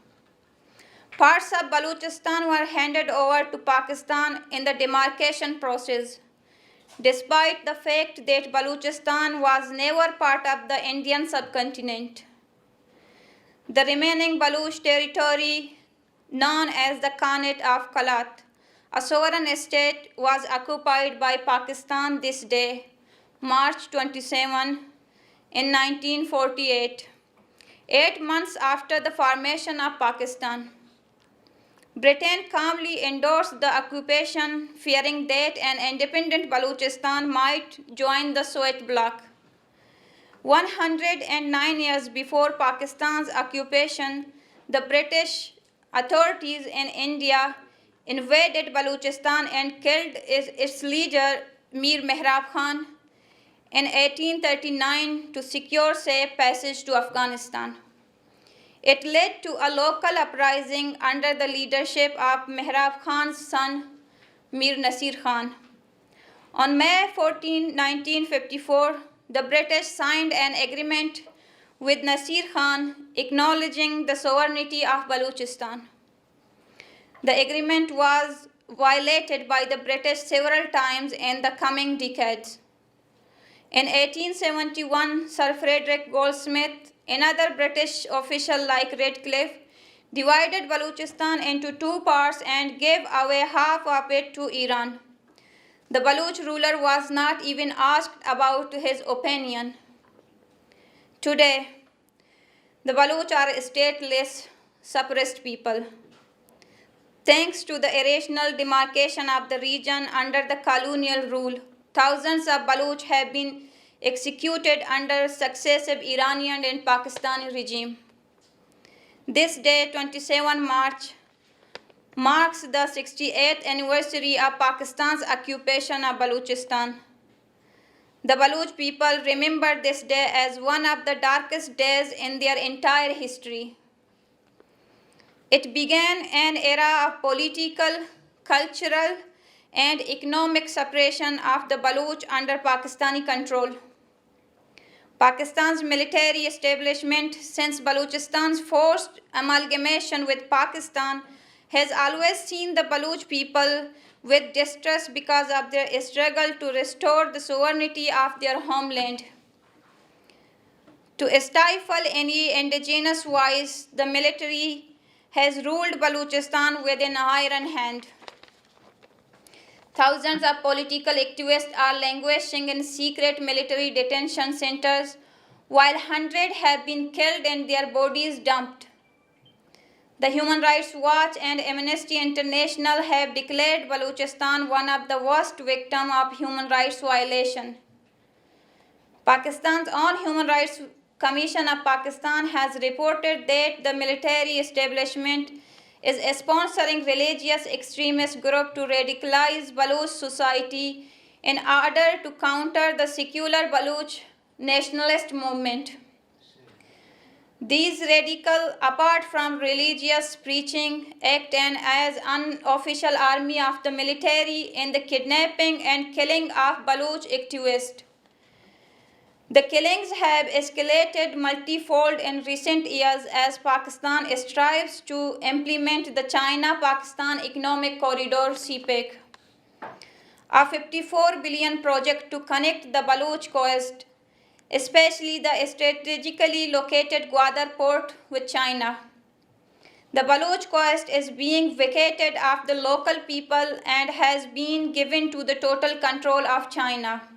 Parts of Balochistan were handed over to Pakistan in the demarcation process, despite the fact that Balochistan was never part of the Indian subcontinent. The remaining Baloch territory, known as the Khanate of Kalat, a sovereign state, was occupied by Pakistan this day, March 27, in 1948, 8 months after the formation of Pakistan. Britain calmly endorsed the occupation, fearing that an independent Balochistan might join the Soviet bloc. 109 years before Pakistan's occupation, the British authorities in India invaded Balochistan and killed its leader, Mir Mehrab Khan, in 1839 to secure safe passage to Afghanistan. It led to a local uprising under the leadership of Mehrab Khan's son, Mir Nasir Khan. On May 14, 1954, the British signed an agreement with Nasir Khan acknowledging the sovereignty of Balochistan. The agreement was violated by the British several times in the coming decades. In 1871, Sir Frederick Goldsmith, another British official like Redcliffe, divided Balochistan into 2 parts and gave away half of it to Iran. The Baloch ruler was not even asked about his opinion. Today, the Baloch are a stateless, suppressed people. Thanks to the irrational demarcation of the region under the colonial rule, thousands of Baloch have been executed under successive Iranian and Pakistani regime. This day, 27 March, marks the 68th anniversary of Pakistan's occupation of Balochistan. The Baloch people remember this day as one of the darkest days in their entire history. It began an era of political, cultural, and economic separation of the Baloch under Pakistani control. Pakistan's military establishment since Balochistan's forced amalgamation with Pakistan has always seen the Baloch people with distrust because of their struggle to restore the sovereignty of their homeland. To stifle any indigenous voice, the military has ruled Balochistan with an iron hand. Thousands of political activists are languishing in secret military detention centers, while hundreds have been killed and their bodies dumped. The Human Rights Watch and Amnesty International have declared Balochistan one of the worst victims of human rights violation. Pakistan's own Human Rights Commission of Pakistan has reported that the military establishment is sponsoring religious extremist group to radicalize Baloch society in order to counter the secular Baloch nationalist movement. These radicals, apart from religious preaching, act as unofficial army of the military in the kidnapping and killing of Baloch activists. The killings have escalated multifold in recent years as Pakistan strives to implement the China-Pakistan Economic Corridor (CPEC), a $54 billion project to connect the Baloch coast, especially the strategically located Gwadar port, with China. The Baloch coast is being vacated of the local people and has been given to the total control of China.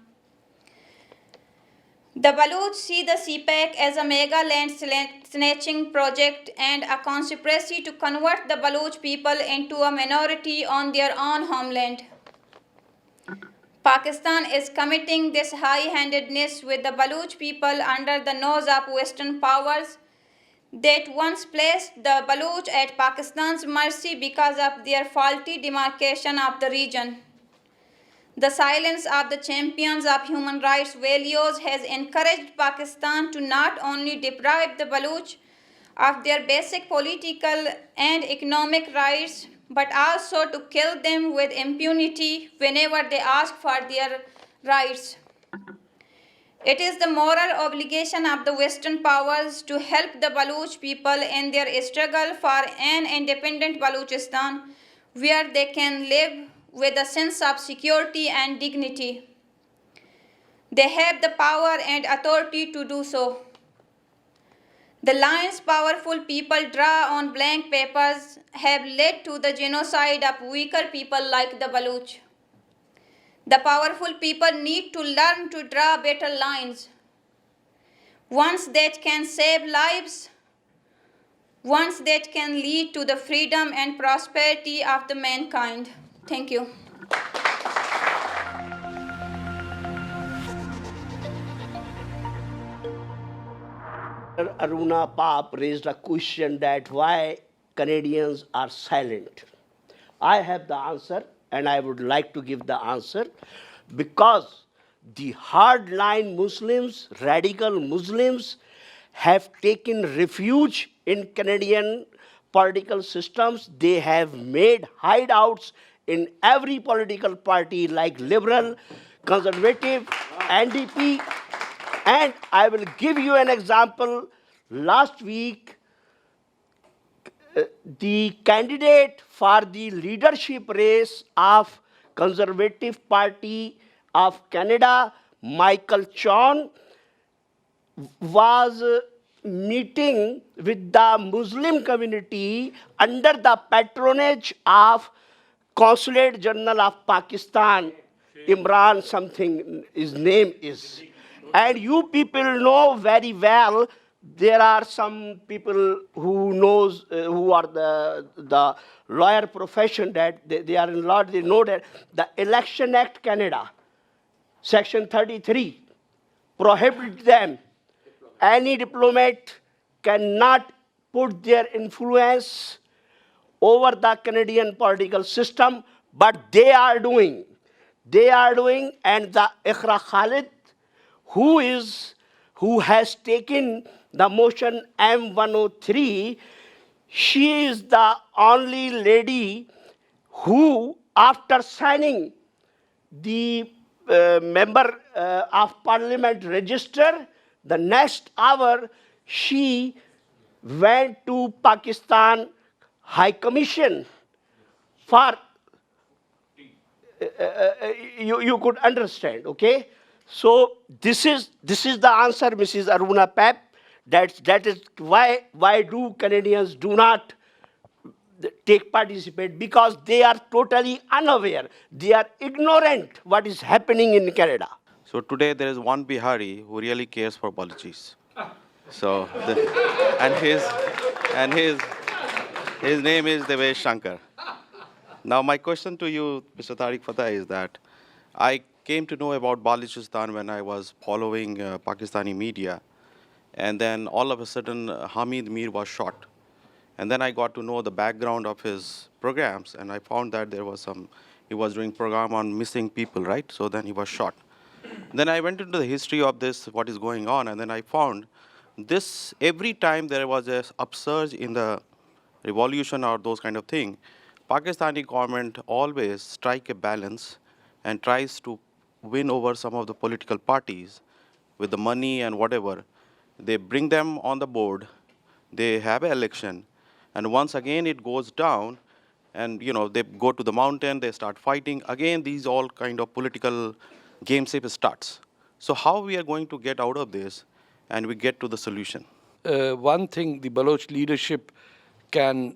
The Baloch see the CPEC as a mega land snatching project and a conspiracy to convert the Baloch people into a minority on their own homeland. Pakistan is committing this high-handedness with the Baloch people under the nose of Western powers that once placed the Baloch at Pakistan's mercy because of their faulty demarcation of the region. The silence of the champions of human rights values has encouraged Pakistan to not only deprive the Baloch of their basic political and economic rights, but also to kill them with impunity whenever they ask for their rights. It is the moral obligation of the Western powers to help the Baloch people in their struggle for an independent Balochistan where they can live with a sense of security and dignity. They have the power and authority to do so. The lines powerful people draw on blank papers have led to the genocide of weaker people like the Baloch. The powerful people need to learn to draw better lines, ones that can save lives, ones that can lead to the freedom and prosperity of the mankind. Thank you. Aruna Pap raised a question that why Canadians are silent. I have the answer, and I would like to give the answer, because the hardline Muslims, radical Muslims, have taken refuge in Canadian political systems. They have made hideouts in every political party like Liberal, Conservative, NDP. And I will give you an example. Last week, the candidate for the leadership race of Conservative Party of Canada, Michael Chon, was meeting with the Muslim community under the patronage of Consulate General of Pakistan, Imran something his name is. And you people know very well, there are some people who knows, who are the lawyer profession, that they are in law, they know that the Election Act Canada, Section 33, prohibits them. Any diplomat cannot put their influence over the Canadian political system, but they are doing. They are doing, and the Iqra Khalid, who has taken the motion M103, she is the only lady who, after signing the member of parliament register, the next hour she went to Pakistan High Commission for, you could understand, okay? So this is the answer, Mrs. Aruna Pap. That is why do Canadians do not take participate because they are totally unaware. They are ignorant what is happening in Canada. So today there is one Bihari who really cares for Balochistan. So, his name is Devesh Shankar. Now, my question to you, Mr. Tariq Fateh, is that I came to know about Balochistan when I was following Pakistani media, and then all of a sudden Hamid Mir was shot. And then I got to know the background of his programs, and I found that he was doing program on missing people, right? So then he was shot. Then I went into the history of this, what is going on, and then I found this, every time there was an upsurge in the revolution or those kind of thing, Pakistani government always strike a balance and tries to win over some of the political parties with the money and whatever. They bring them on the board, they have an election, and once again it goes down, and they go to the mountain, they start fighting. Again, these all kind of political gamescape starts. So how we are going to get out of this and we get to the solution? One thing the Baloch leadership can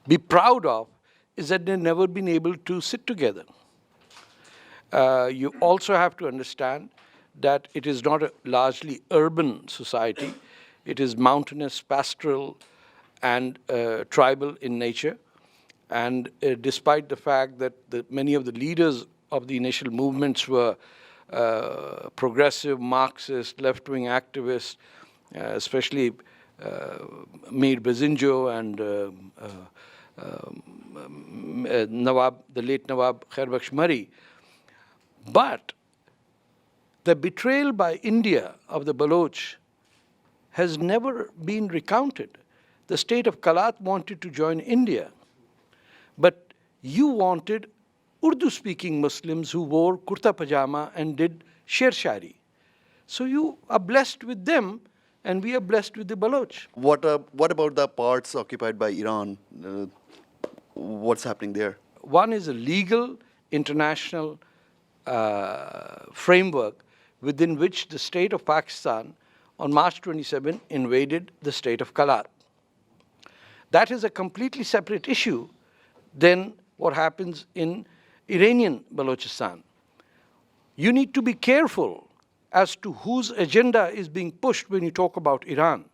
be proud of is that they've never been able to sit together. You also have to understand that it is not a largely urban society. It is mountainous, pastoral, and tribal in nature. And despite the fact that many of the leaders of the initial movements were progressive, Marxist, left-wing activists, especially Mir Bazinjo and the late Nawab Khairbakhsh Murray. But the betrayal by India of the Baloch has never been recounted. The state of Kalat wanted to join India, but you wanted Urdu-speaking Muslims who wore kurta pajama and did sher shari. So you are blessed with them, and we are blessed with the Baloch. What about the parts occupied by Iran? What's happening there? One is a legal international framework within which the state of Pakistan on March 27 invaded the state of Kalat. That is a completely separate issue than what happens in Iranian Balochistan. You need to be careful as to whose agenda is being pushed when you talk about Iran,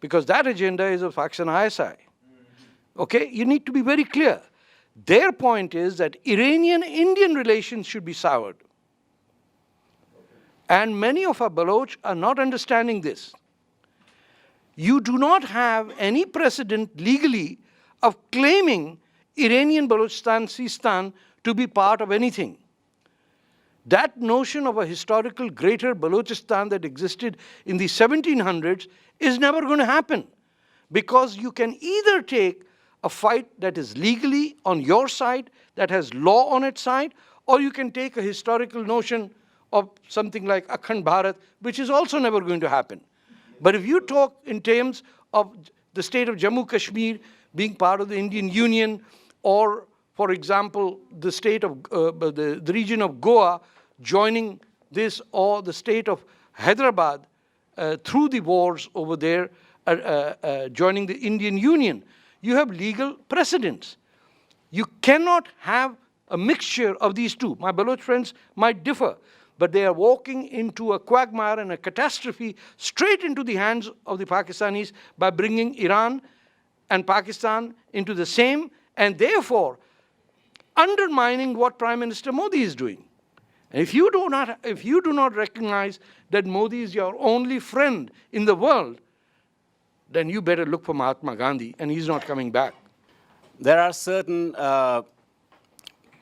because that agenda is of Pakistan ISI. Okay, you need to be very clear. Their point is that Iranian-Indian relations should be soured. And many of our Baloch are not understanding this. You do not have any precedent legally of claiming Iranian Balochistan, Sistan to be part of anything. That notion of a historical greater Balochistan that existed in the 1700s is never going to happen, because you can either take a fight that is legally on your side, that has law on its side, or you can take a historical notion of something like Akhand Bharat, which is also never going to happen. But if you talk in terms of the state of Jammu Kashmir being part of the Indian Union, or, for example, the state of the region of Goa joining this, or the state of Hyderabad through the wars over there joining the Indian Union, you have legal precedents. You cannot have a mixture of these two. My Baloch friends might differ, but they are walking into a quagmire and a catastrophe straight into the hands of the Pakistanis by bringing Iran and Pakistan into the same, and therefore undermining what Prime Minister Modi is doing. And if you do not recognize that Modi is your only friend in the world, then you better look for Mahatma Gandhi, and he's not coming back. There are certain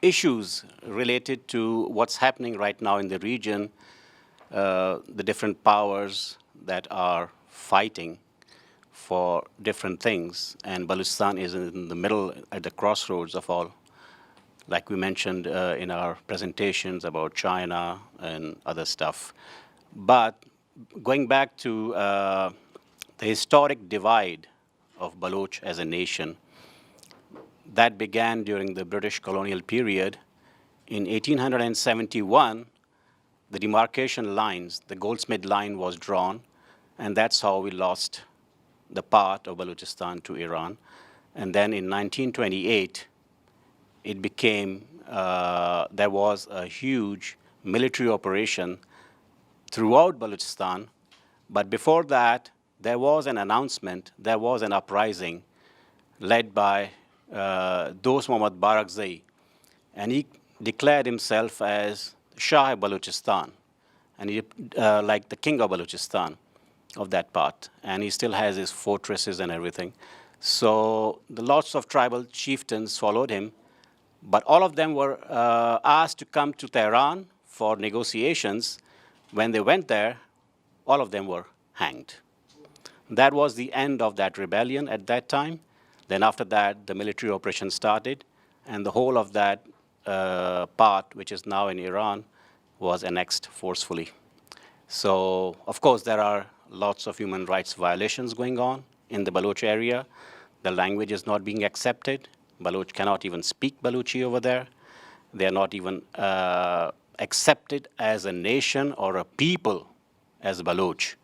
issues related to what's happening right now in the region, the different powers that are fighting for different things, and Balochistan is in the middle, at the crossroads of all, like we mentioned in our presentations about China and other stuff. But going back to the historic divide of Baloch as a nation, that began during the British colonial period. In 1871, the demarcation lines, the Goldsmith line was drawn, and that's how we lost the part of Balochistan to Iran. And then in 1928, it became, there was a huge military operation throughout Balochistan. But before that, there was an announcement, there was an uprising led by Dost Muhammad Barakzai. And he declared himself as Shah Balochistan, and he, like the king of Balochistan of that part. And he still has his fortresses and everything. So the lots of tribal chieftains followed him, but all of them were asked to come to Tehran for negotiations. When they went there, all of them were hanged. That was the end of that rebellion at that time. Then after that, the military operation started, and the whole of that part, which is now in Iran, was annexed forcefully. So, of course, there are lots of human rights violations going on in the Baloch area. The language is not being accepted. Baloch cannot even speak Balochi over there. They are not even accepted as a nation or a people as Baloch.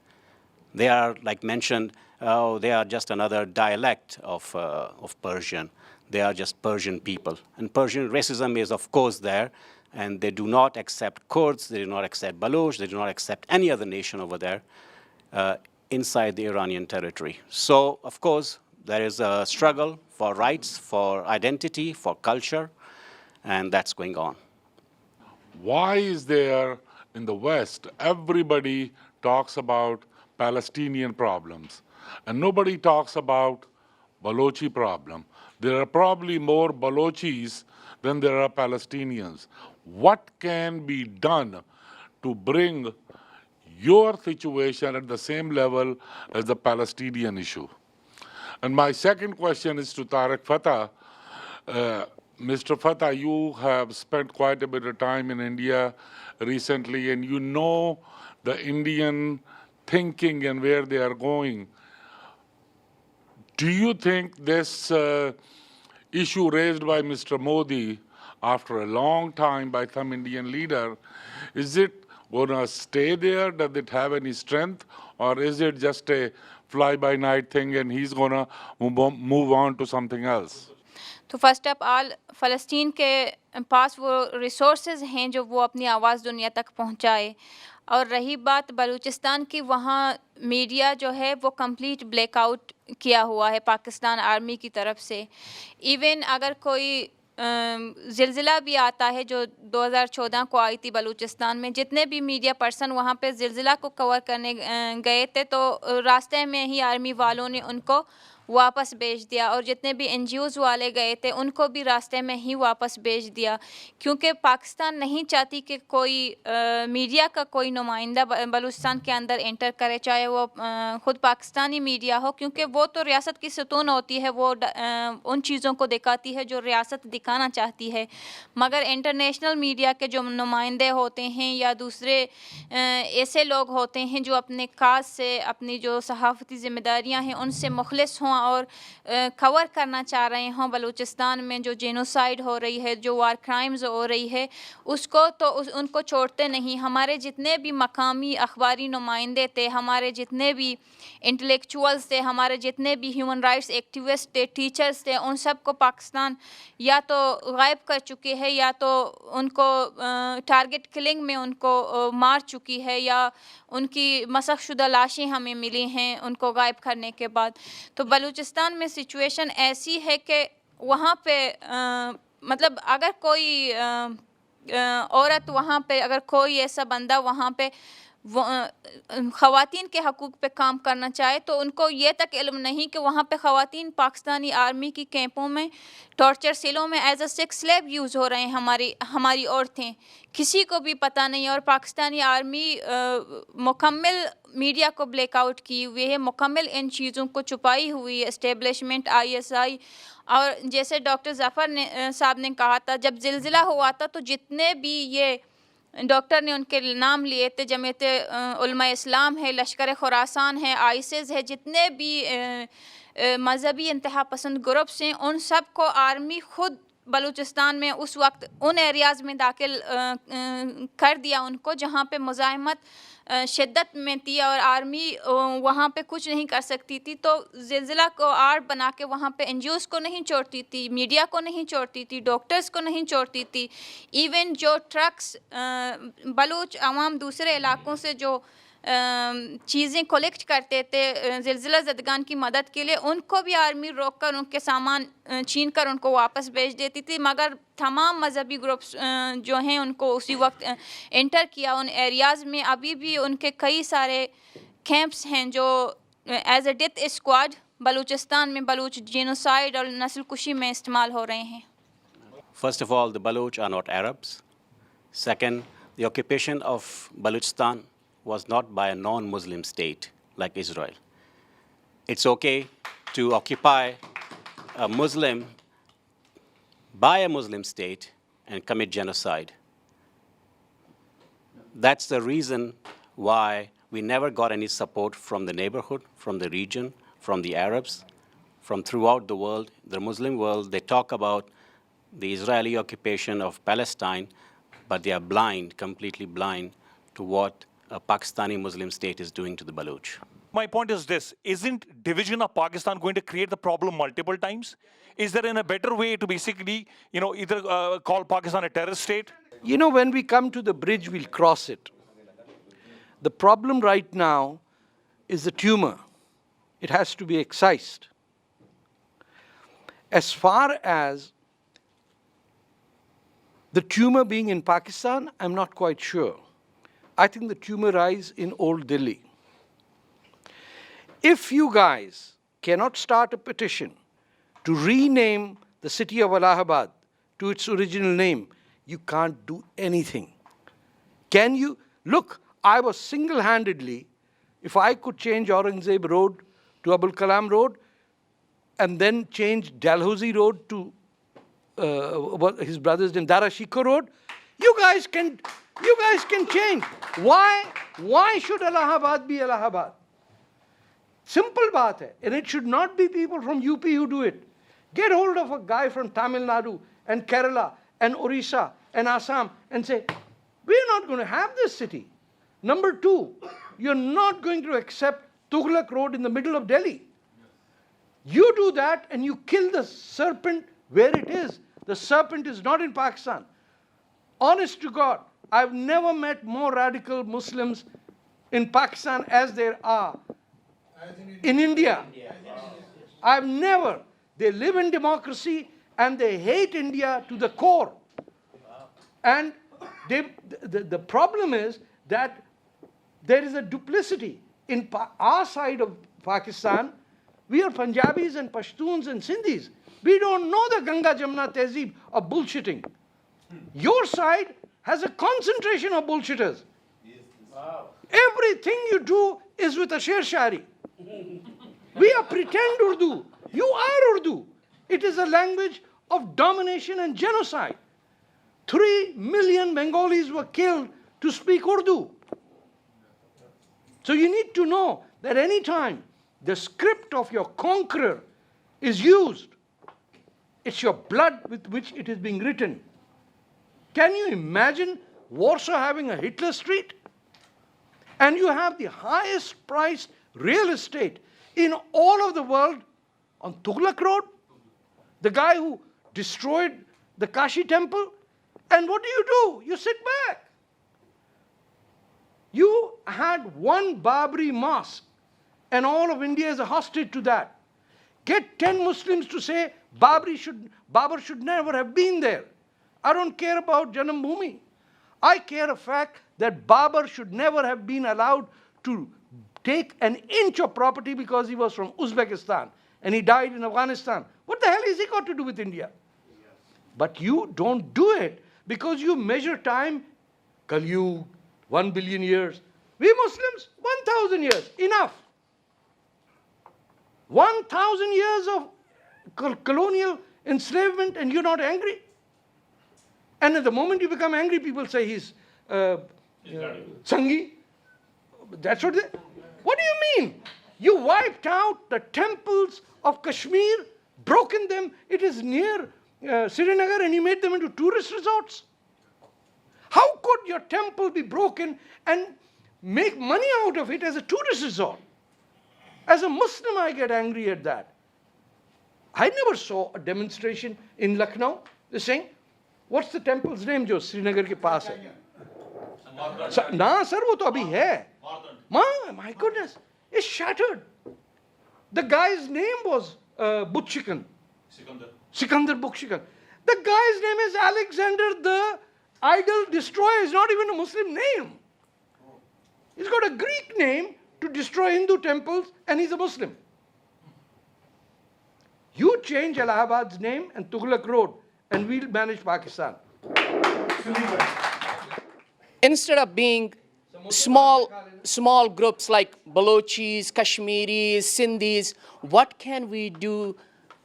They are, like mentioned, they are just another dialect of Persian. They are just Persian people. And Persian racism is, of course, there. And they do not accept Kurds, they do not accept Baloch, they do not accept any other nation over there inside the Iranian territory. So, of course, there is a struggle for rights, for identity, for culture, and that's going on. Why is there in the West, everybody talks about Palestinian problems, and nobody talks about Balochi problem? There are probably more Balochis than there are Palestinians. What can be done to bring your situation at the same level as the Palestinian issue? And my second question is to Tariq Fatah. Mr. Fatah, you have spent quite a bit of time in India recently, and you know the Indian thinking and where they are going. Do you think this issue raised by Mr. Modi after a long time by some Indian leader, is it going to stay there? Does it have any strength? Or is it just a fly-by-night thing and he's going to move on to something else? तो first of all फ़लस्तीन के पास वो resources हैं जो वो अपनी आवाज़ दुनिया तक पहुंचाए. और रही बात बलूचिस्तान की, वहाँ मीडिया जो है वो कंप्लीट ब्लैकआउट किया हुआ है पाकिस्तान आर्मी की तरफ से. इवन अगर कोई ज़िलज़िला भी आता है जो 2014 को आई थी बलूचिस्तान में, जितने भी मीडिया पर्सन वहाँ पे ज़िलज़िला को कवर करने गए थे तो रास्ते में ही आर्मी वालों ने उनको वापस भेज दिया, और जितने भी एनजीओज़ वाले गए थे उनको भी रास्ते में ही वापस भेज दिया, क्योंकि पाकिस्तान नहीं चाहती कि कोई मीडिया का कोई नुमाइंदा बलूचिस्तान के अंदर एंटर करे, चाहे वो ख़ुद पाकिस्तानी मीडिया हो, क्योंकि वो तो रियासत की सतून होती है, वो उन चीज़ों को दिखाती है जो रियासत दिखाना चाहती है. मगर इंटरनेशनल मीडिया के जो नुमाइंदे होते हैं या दूसरे ऐसे लोग होते हैं जो अपने काज से, अपनी जो सहाफ़ती ज़िम्मेदारियाँ हैं उनसे मुखलिस हों और कवर करना चाह रहे हों बलूचिस्तान में जो जेनोसाइड हो रही है, जो वार क्राइम्स हो रही है, उसको तो उनको छोड़ते नहीं. हमारे जितने भी मकामी अखबारी नुमाइंदे थे, हमारे जितने भी इंटेलेक्चुअल्स थे, हमारे जितने भी ह्यूमन राइट्स एक्टिविस्ट थे, टीचर्स थे, उन सब को पाकिस्तान या तो गायब कर चुके हैं या तो उनको टारगेट किलिंग में उनको मार चुकी है, या उनकी मसख़शुदा लाशें हमें मिली हैं उनको गायब करने के बाद. तो बलूचिस्तान में सिचुएशन ऐसी है कि वहाँ पे मतलब अगर कोई औरत वहाँ पे, अगर कोई ऐसा बंदा वहाँ पे ख़वातीन के हकूक़ पे काम करना चाहे तो उनको ये तक इल्म नहीं कि वहाँ पे ख़वातीन पाकिस्तानी आर्मी की कैंपों में, टॉर्चर सेलों में as a sex slave use हो रहे हैं. हमारी औरतें, किसी को भी पता नहीं. और पाकिस्तानी आर्मी मुकम्मल मीडिया को ब्लैकआउट की हुई है, मुकम्मल इन चीज़ों को छुपाई हुई है. इस्टेब्लिशमेंट ISI, और जैसे डॉक्टर ज़फ़र साहब ने कहा था, जब ज़िलज़िला हुआ था तो जितने भी ये डॉक्टर ने उनके नाम लिए थे, जमीयत उलमा इस्लाम है, लश्कर खुरासान है, ISIS है, जितने भी मज़हबी इंतहा पसंद ग्रुप्स हैं, उन सब को आर्मी खुद बलूचिस्तान में उस वक्त उन एरियाज़ में दाखिल कर दिया उनको जहाँ पे मुज़ाहमत शिद्दत में थी और आर्मी वहाँ पे कुछ नहीं कर सकती थी, तो ज़िलज़िला को आड़ बना के वहाँ पे एनजीओज़ को नहीं छोड़ती थी, मीडिया को नहीं छोड़ती थी, डॉक्टर्स को नहीं छोड़ती थी, इवन जो ट्रक्स बलूच अवाम दूसरे इलाकों से जो चीज़ें कलेक्ट करते थे ज़िलज़िला ज़दगान की मदद के लिए, उनको भी आर्मी रोक कर उनके सामान छीन कर उनको वापस भेज देती थी। मगर तमाम मजहबी ग्रुप्स जो हैं उनको उसी वक्त एंटर किया उन एरियाज़ में। अभी भी उनके कई सारे कैंप्स हैं जो as a death squad Balochistan में बलूच जेनोसाइड और नस्ल कुशी में इस्तेमाल हो रहे हैं। First of all, the Baloch are not Arabs. Second, the occupation of Balochistan was not by a non-Muslim state like Israel. It's okay to occupy a Muslim by a Muslim state and commit genocide. That's the reason why we never got any support from the neighborhood, from the region, from the Arabs, from throughout the world, the Muslim world. They talk about the Israeli occupation of Palestine, but they are blind, completely blind to what a Pakistani Muslim state is doing to the Baloch. My point is this: isn't division of Pakistan going to create the problem multiple times? Is there a better way to basically, either call Pakistan a terrorist state? You know, when we come to the bridge, we'll cross it. The problem right now is the tumor. It has to be excised. As far as the tumor being in Pakistan, I'm not quite sure. I think the tumor lies in Old Delhi. If you guys cannot start a petition to rename the city of Allahabad to its original name, you can't do anything. Can you? Look, I was single-handedly, if I could change Aurangzeb Road to Abul Kalam Road and then change Dalhousie Road to his brother's name, Dara Shikoh Road, you guys can change. Why should Allahabad be Allahabad? Simple baat hai. And it should not be people from UP who do it. Get hold of a guy from Tamil Nadu and Kerala and Orissa and Assam and say, we're not going to have this city. Number two, you're not going to accept Tughlaq Road in the middle of Delhi. You do that and you kill the serpent where it is. The serpent is not in Pakistan. Honest to God, I've never met more radical Muslims in Pakistan as there are in India. I've never. They live in democracy and they hate India to the core. And the problem is that there is a duplicity. In our side of Pakistan, we are Punjabis and Pashtuns and Sindhis. We don't know the Ganga Jamna Tehzeeb of bullshitting. Your side has a concentration of bullshitters. Everything you do is with a sher shari. We are pretend Urdu. You are Urdu. It is a language of domination and genocide. 3 million Bengalis were killed to speak Urdu. So you need to know that any time the script of your conqueror is used, it's your blood with which it is being written. Can you imagine Warsaw having a Hitler Street? And you have the highest priced real estate in all of the world on Tughlaq Road, the guy who destroyed the Kashi temple. And what do? You sit back. You had one Babri mosque, and all of India is a hostage to that. Get 10 Muslims to say Babur should never have been there. I don't care about Janam Bhoomi. I care the fact that Babur should never have been allowed to take an inch of property because he was from Uzbekistan and he died in Afghanistan. What the hell has he got to do with India? But you don't do it because you measure time, Kal Yug, 1 billion years. We Muslims, 1,000 years, enough. 1,000 years of colonial enslavement and you're not angry? And at the moment you become angry, people say he's Sangi. That's what they... What do you mean? You wiped out the temples of Kashmir, broken them. It is near Srinagar and you made them into tourist resorts? How could your temple be broken and make money out of it as a tourist resort? As a Muslim, I get angry at that. I never saw a demonstration in Lucknow. They're saying, what's the temple's name जो श्रीनगर के पास है? ना sir, वो तो अभी है. My goodness, it's shattered. The guy's name was Butchikan. Sikandar Butchikan. The guy's name is Alexander the Idol Destroyer. It's not even a Muslim name. He's got a Greek name to destroy Hindu temples, and he's a Muslim. You change Allahabad's name and Tughlaq Road, and we'll manage Pakistan. Instead of being small groups like Balochis, Kashmiris, Sindhis, what can we do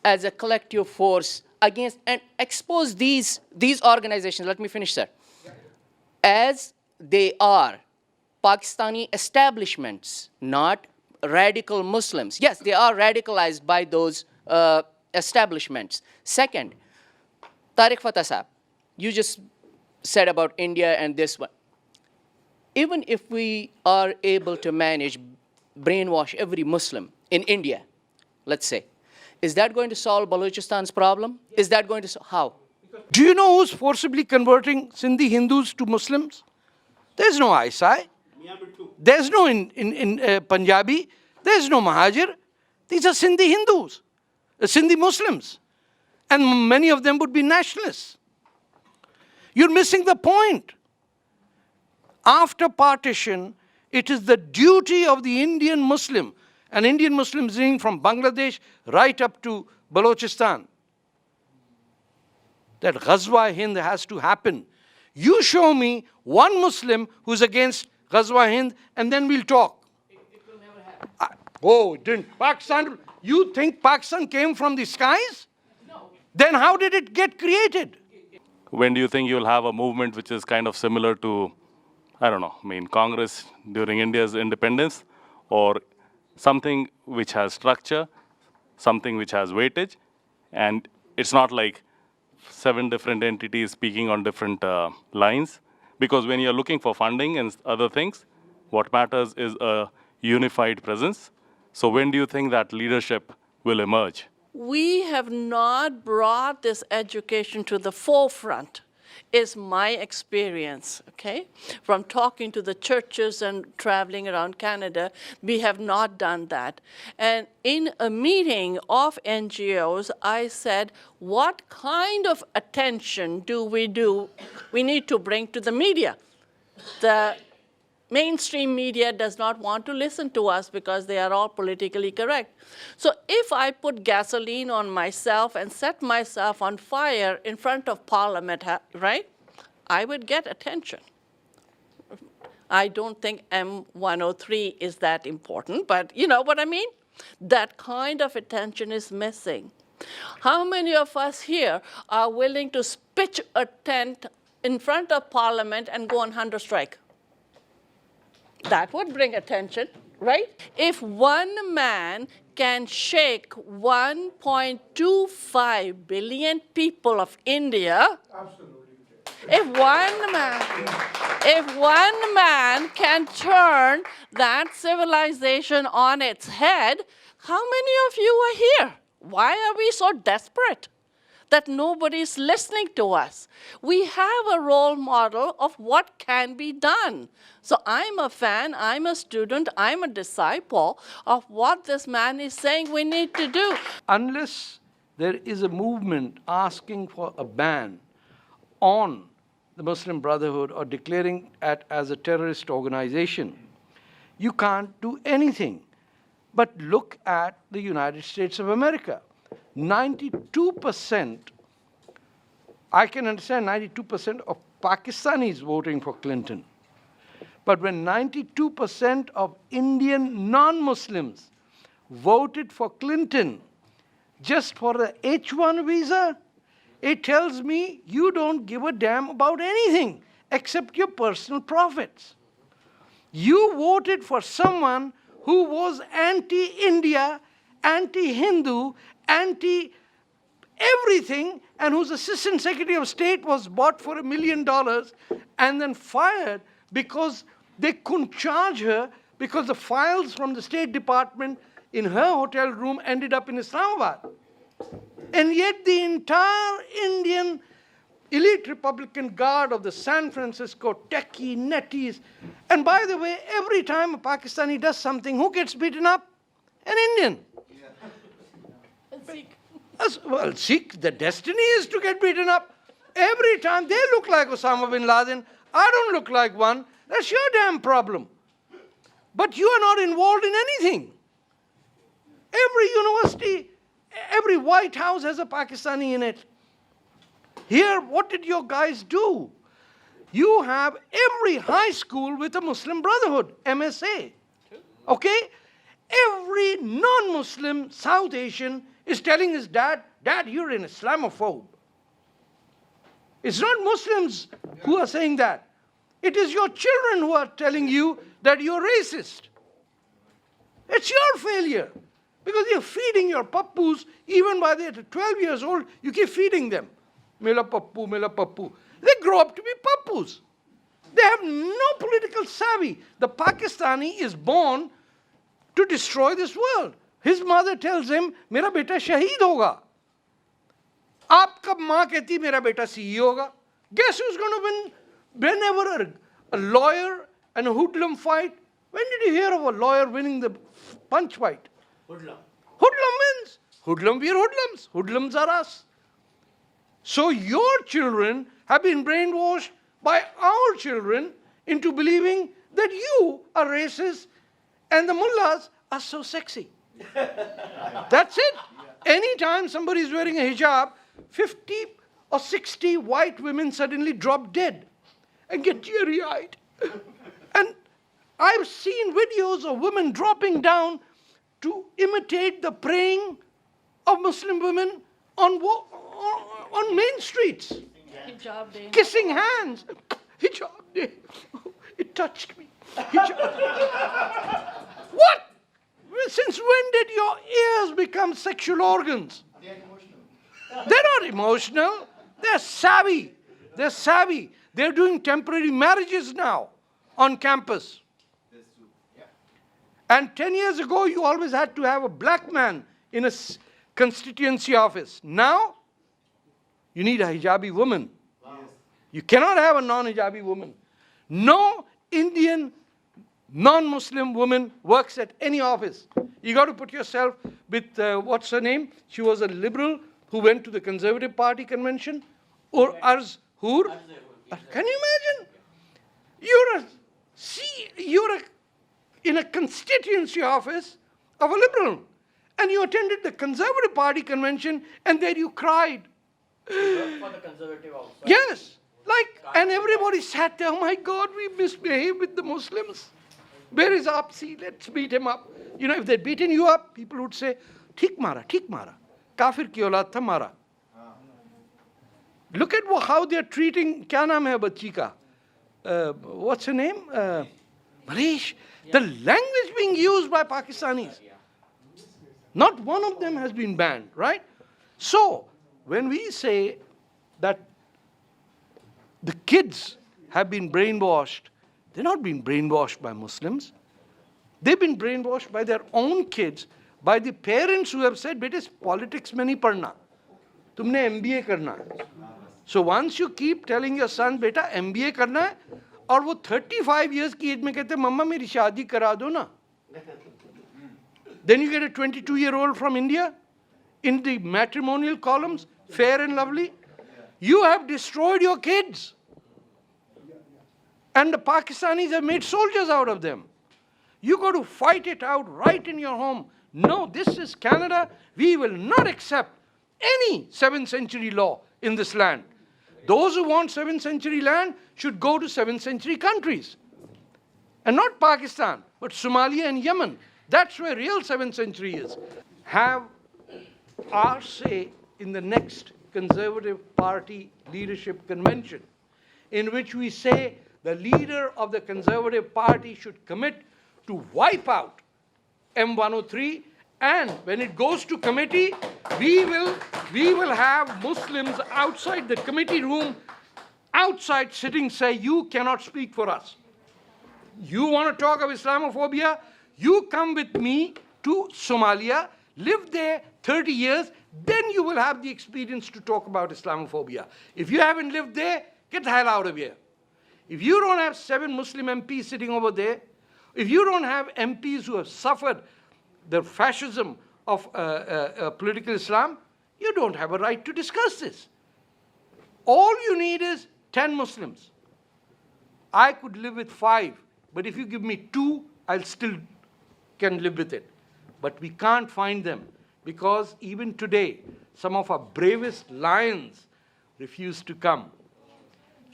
as a collective force against and expose these organizations? Let me finish, sir. As they are Pakistani establishments, not radical Muslims. Yes, they are radicalized by those establishments. Second, Tariq Fatah Saab, you just said about India and this one. Even if we are able to manage, brainwash every Muslim in India, let's say, is that going to solve Balochistan's problem? Is that going to, how? Do you know who's forcibly converting Sindhi Hindus to Muslims? There's no Aisai. There's no in Punjabi. There's no Mahajir. These are Sindhi Hindus, Sindhi Muslims. And many of them would be nationalists. You're missing the point. After partition, it is the duty of the Indian Muslim, an Indian Muslim being from Bangladesh right up to Balochistan, that Ghazwa Hind has to happen. You show me one Muslim who's against Ghazwa Hind, and then we'll talk. It will never happen. Oh, it didn't. Pakistan, you think Pakistan came from the skies? No. Then how did it get created? When do you think you'll have a movement which is kind of similar to, I don't know, I mean, Congress during India's independence, or something which has structure, something which has weightage, and it's not like 7 different entities speaking on different lines? Because when you're looking for funding and other things, what matters is a unified presence. So when do you think that leadership will emerge? We have not brought this education to the forefront, is my experience, okay? From talking to the churches and traveling around Canada, we have not done that. And in a meeting of NGOs, I said, what kind of attention do we need to bring to the media? The mainstream media does not want to listen to us because they are all politically correct. So if I put gasoline on myself and set myself on fire in front of Parliament, right, I would get attention. I don't think M103 is that important, but you know what I mean? That kind of attention is missing. How many of us here are willing to pitch a tent in front of Parliament and go on hunger strike? That would bring attention, right? If one man can shake 1.25 billion people of India, if one man can turn that civilization on its head, how many of you are here? Why are we so desperate that nobody's listening to us? We have a role model of what can be done. So I'm a fan, I'm a student, I'm a disciple of what this man is saying we need to do. Unless there is a movement asking for a ban on the Muslim Brotherhood or declaring it as a terrorist organization, you can't do anything. But look at the United States of America. 92%, I can understand 92% of Pakistanis voting for Clinton. But when 92% of Indian non-Muslims voted for Clinton just for the H-1 visa, it tells me you don't give a damn about anything except your personal profits. You voted for someone who was anti-India, anti-Hindu, everything, and whose assistant secretary of state was bought for $1 million and then fired because they couldn't charge her because the files from the State Department in her hotel room ended up in Islamabad. And yet the entire Indian elite Republican Guard of the San Francisco techie netties, and by the way, every time a Pakistani does something, who gets beaten up? An Indian. Well, Sikh, the destiny is to get beaten up. Every time they look like Osama bin Laden, I don't look like one. That's your damn problem. But you are not involved in anything. Every university, every White House has a Pakistani in it. Here, what did your guys do? You have every high school with a Muslim Brotherhood, MSA. Okay? Every non-Muslim South Asian is telling his dad, Dad, you're an Islamophobe. It's not Muslims who are saying that. It is your children who are telling you that you're racist. It's your failure. Because you're feeding your pappus, even by they're 12 years old, you keep feeding them. Mela pappu, mela pappu. They grow up to be pappus. They have no political savvy. The Pakistani is born to destroy this world. His mother tells him, Mera beta shaheed hoga. Aapka maa kehti mera beta CEO hoga. Guess who's going to win? Whenever a lawyer and a hoodlum fight, when did you hear of a lawyer winning the punch fight? Hoodlum. Hoodlum wins. Hoodlum, we are hoodlums. Hoodlums are us. So your children have been brainwashed by our children into believing that you are racist and the mullahs are so sexy. That's it. Anytime somebody is wearing a hijab, 50 or 60 white women suddenly drop dead and get teary-eyed. And I've seen videos of women dropping down to imitate the praying of Muslim women on main streets. Hijab day. Kissing hands. Hijab day. It touched me. What? Since when did your ears become sexual organs? They're not emotional. They're savvy. They're savvy. They're doing temporary marriages now on campus. And 10 years ago, you always had to have a black man in a constituency office. Now, you need a hijabi woman. You cannot have a non-hijabi woman. No Indian non-Muslim woman works at any office. You got to put yourself with, what's her name? She was a liberal who went to the Conservative Party convention. Or Arz Hoor. Can you imagine? You're in a constituency office of a liberal. And you attended the Conservative Party convention and there you cried. For the conservative also. Yes. And everybody sat there, oh my God, we misbehaved with the Muslims. Where is Apsi? Let's beat him up. You know, if they'd beaten you up, people would say, Theek mara. Kafir ki aulad tha mara. Look at how they're treating, kya naam hai bachchi ka? What's her name? Marish. The language being used by Pakistanis. Not one of them has been banned, right? So, when we say that the kids have been brainwashed, they're not being brainwashed by Muslims. They've been brainwashed by their own kids, by the parents who have said, beta, politics mein nahi padna. Tumne MBA karna hai. So once you keep telling your son, beta, MBA karna hai, और वो 35 years की as में कहते हैं मम्मा मेरी शादी करा दो ना. Then you get a 22-year-old from India in the matrimonial columns, fair and lovely. You have destroyed your kids. And the Pakistanis have made soldiers out of them. You got to fight it out right in your home. No, this is Canada. We will not accept any 7th century law in this land. Those who want 7th century land should go to 7th century countries. And not Pakistan, but Somalia and Yemen. That's where real 7th century is. Have our say in the next Conservative Party leadership convention, in which we say the leader of the Conservative Party should commit to wipe out M103 And when it goes to committee, we will have Muslims outside the committee room, outside sitting, say, you cannot speak for us. You want to talk of Islamophobia? You come with me to Somalia, live there 30 years, then you will have the experience to talk about Islamophobia. If you haven't lived there, get the hell out of here. If you don't have 7 Muslim MPs sitting over there, if you don't have MPs who have suffered the fascism of political Islam, you don't have a right to discuss this. All you need is 10 Muslims. I could live with 5, but if you give me 2, I'll still can live with it. But we can't find them because even today, some of our bravest lions refuse to come.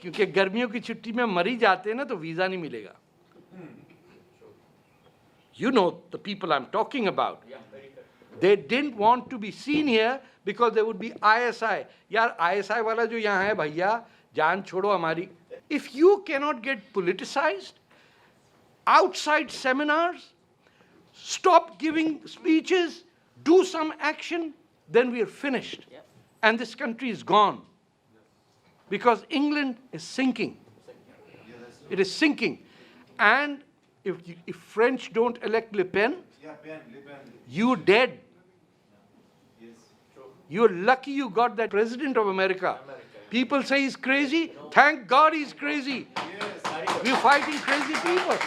क्योंकि गर्मियों की छुट्टी में मर ही जाते हैं ना तो वीज़ा नहीं मिलेगा. You know the people I'm talking about. They didn't want to be seen here because there would be ISI. यार ISI वाला जो यहाँ है भैया, जान छोड़ो हमारी. If you cannot get politicized outside seminars, stop giving speeches, do some action, then we are finished. And this country is gone. Because England is sinking. It is sinking. And if French don't elect Le Pen, you're dead. You're lucky you got that president of America. People say he's crazy. Thank God he's crazy. We're fighting crazy people.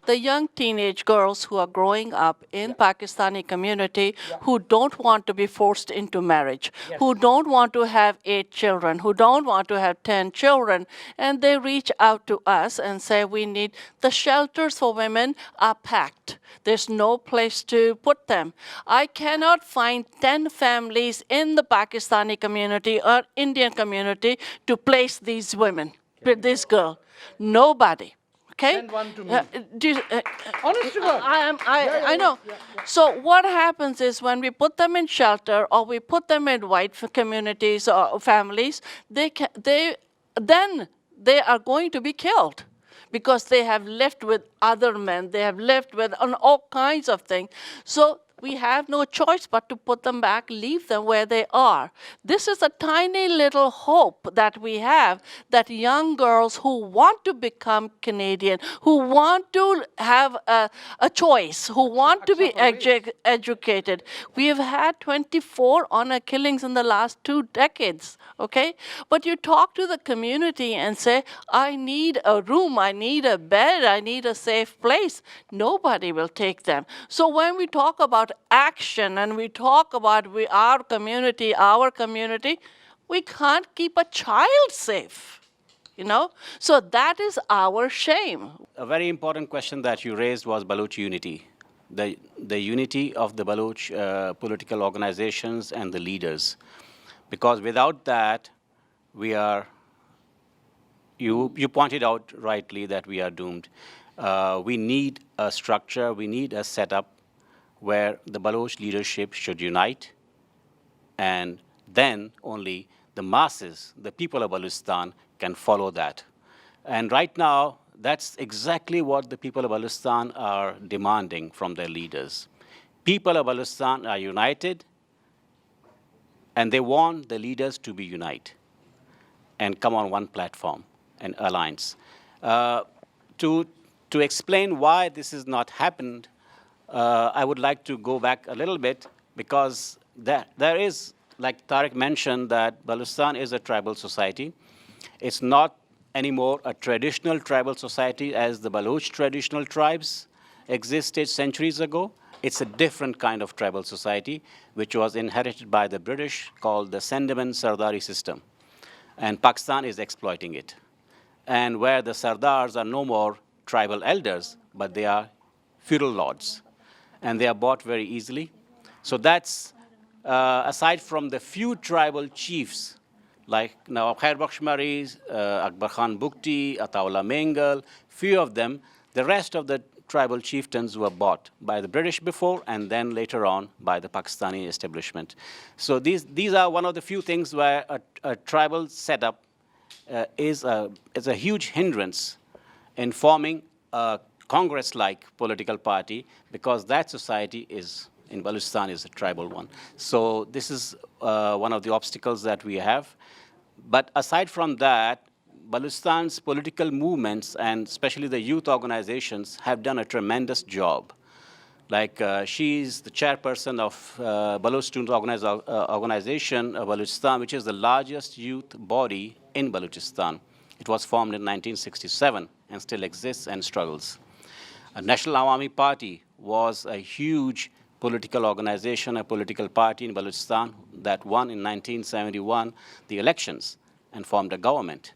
The young teenage girls who are growing up in Pakistani community who don't want to be forced into marriage, who don't want to have 8 children, who don't want to have 10 children, and they reach out to us and say we need the shelters for women are packed. There's no place to put them. I cannot find 10 families in the Pakistani community or Indian community to place these women, with this girl. Nobody. Okay? Send one to me. Honest to God. I know. So what happens is when we put them in shelter or we put them in white communities or families, then they are going to be killed because they have lived with other men. They have lived with on all kinds of things. So we have no choice but to put them back, leave them where they are. This is a tiny little hope that we have that young girls who want to become Canadian, who want to have a choice, who want to be educated. We have had 24 honor killings in the last 2 decades, okay? But you talk to the community and say, I need a room, I need a bed, I need a safe place. Nobody will take them. So when we talk about action and we talk about our community, we can't keep a child safe, you know? So that is our shame. A very important question that you raised was Baloch unity, the unity of the Baloch political organizations and the leaders. Because without that, we are, you pointed out rightly that we are doomed. We need a structure, we need a setup where the Baloch leadership should unite, and then only the masses, the people of Balochistan, can follow that. And right now, that's exactly what the people of Balochistan are demanding from their leaders. People of Balochistan are united, and they want the leaders to be united and come on one platform, an alliance. To explain why this has not happened, I would like to go back a little bit because there is, like Tariq mentioned, that Balochistan is a tribal society. It's not anymore a traditional tribal society as the Baloch traditional tribes existed centuries ago. It's a different kind of tribal society which was inherited by the British called the Sandaman Sardari system. And Pakistan is exploiting it. And where the Sardars are no more tribal elders, but they are feudal lords. And they are bought very easily. So that's, aside from the few tribal chiefs, like Nawab Khair Bakhsh Maris, Akbar Khan Bukti, Ataullah Mengal, few of them, the rest of the tribal chieftains were bought by the British before and then later on by the Pakistani establishment. So these are one of the few things where a tribal setup is a huge hindrance in forming a Congress-like political party because that society is in Balochistan is a tribal one. So this is one of the obstacles that we have. But aside from that, Balochistan's political movements, and especially the youth organizations, have done a tremendous job. Like she's the chairperson of Baloch Student Organization of Balochistan, which is the largest youth body in Balochistan. It was formed in 1967 and still exists and struggles. National Awami Party was a huge political organization, a political party in Balochistan that won in 1971 the elections and formed a government.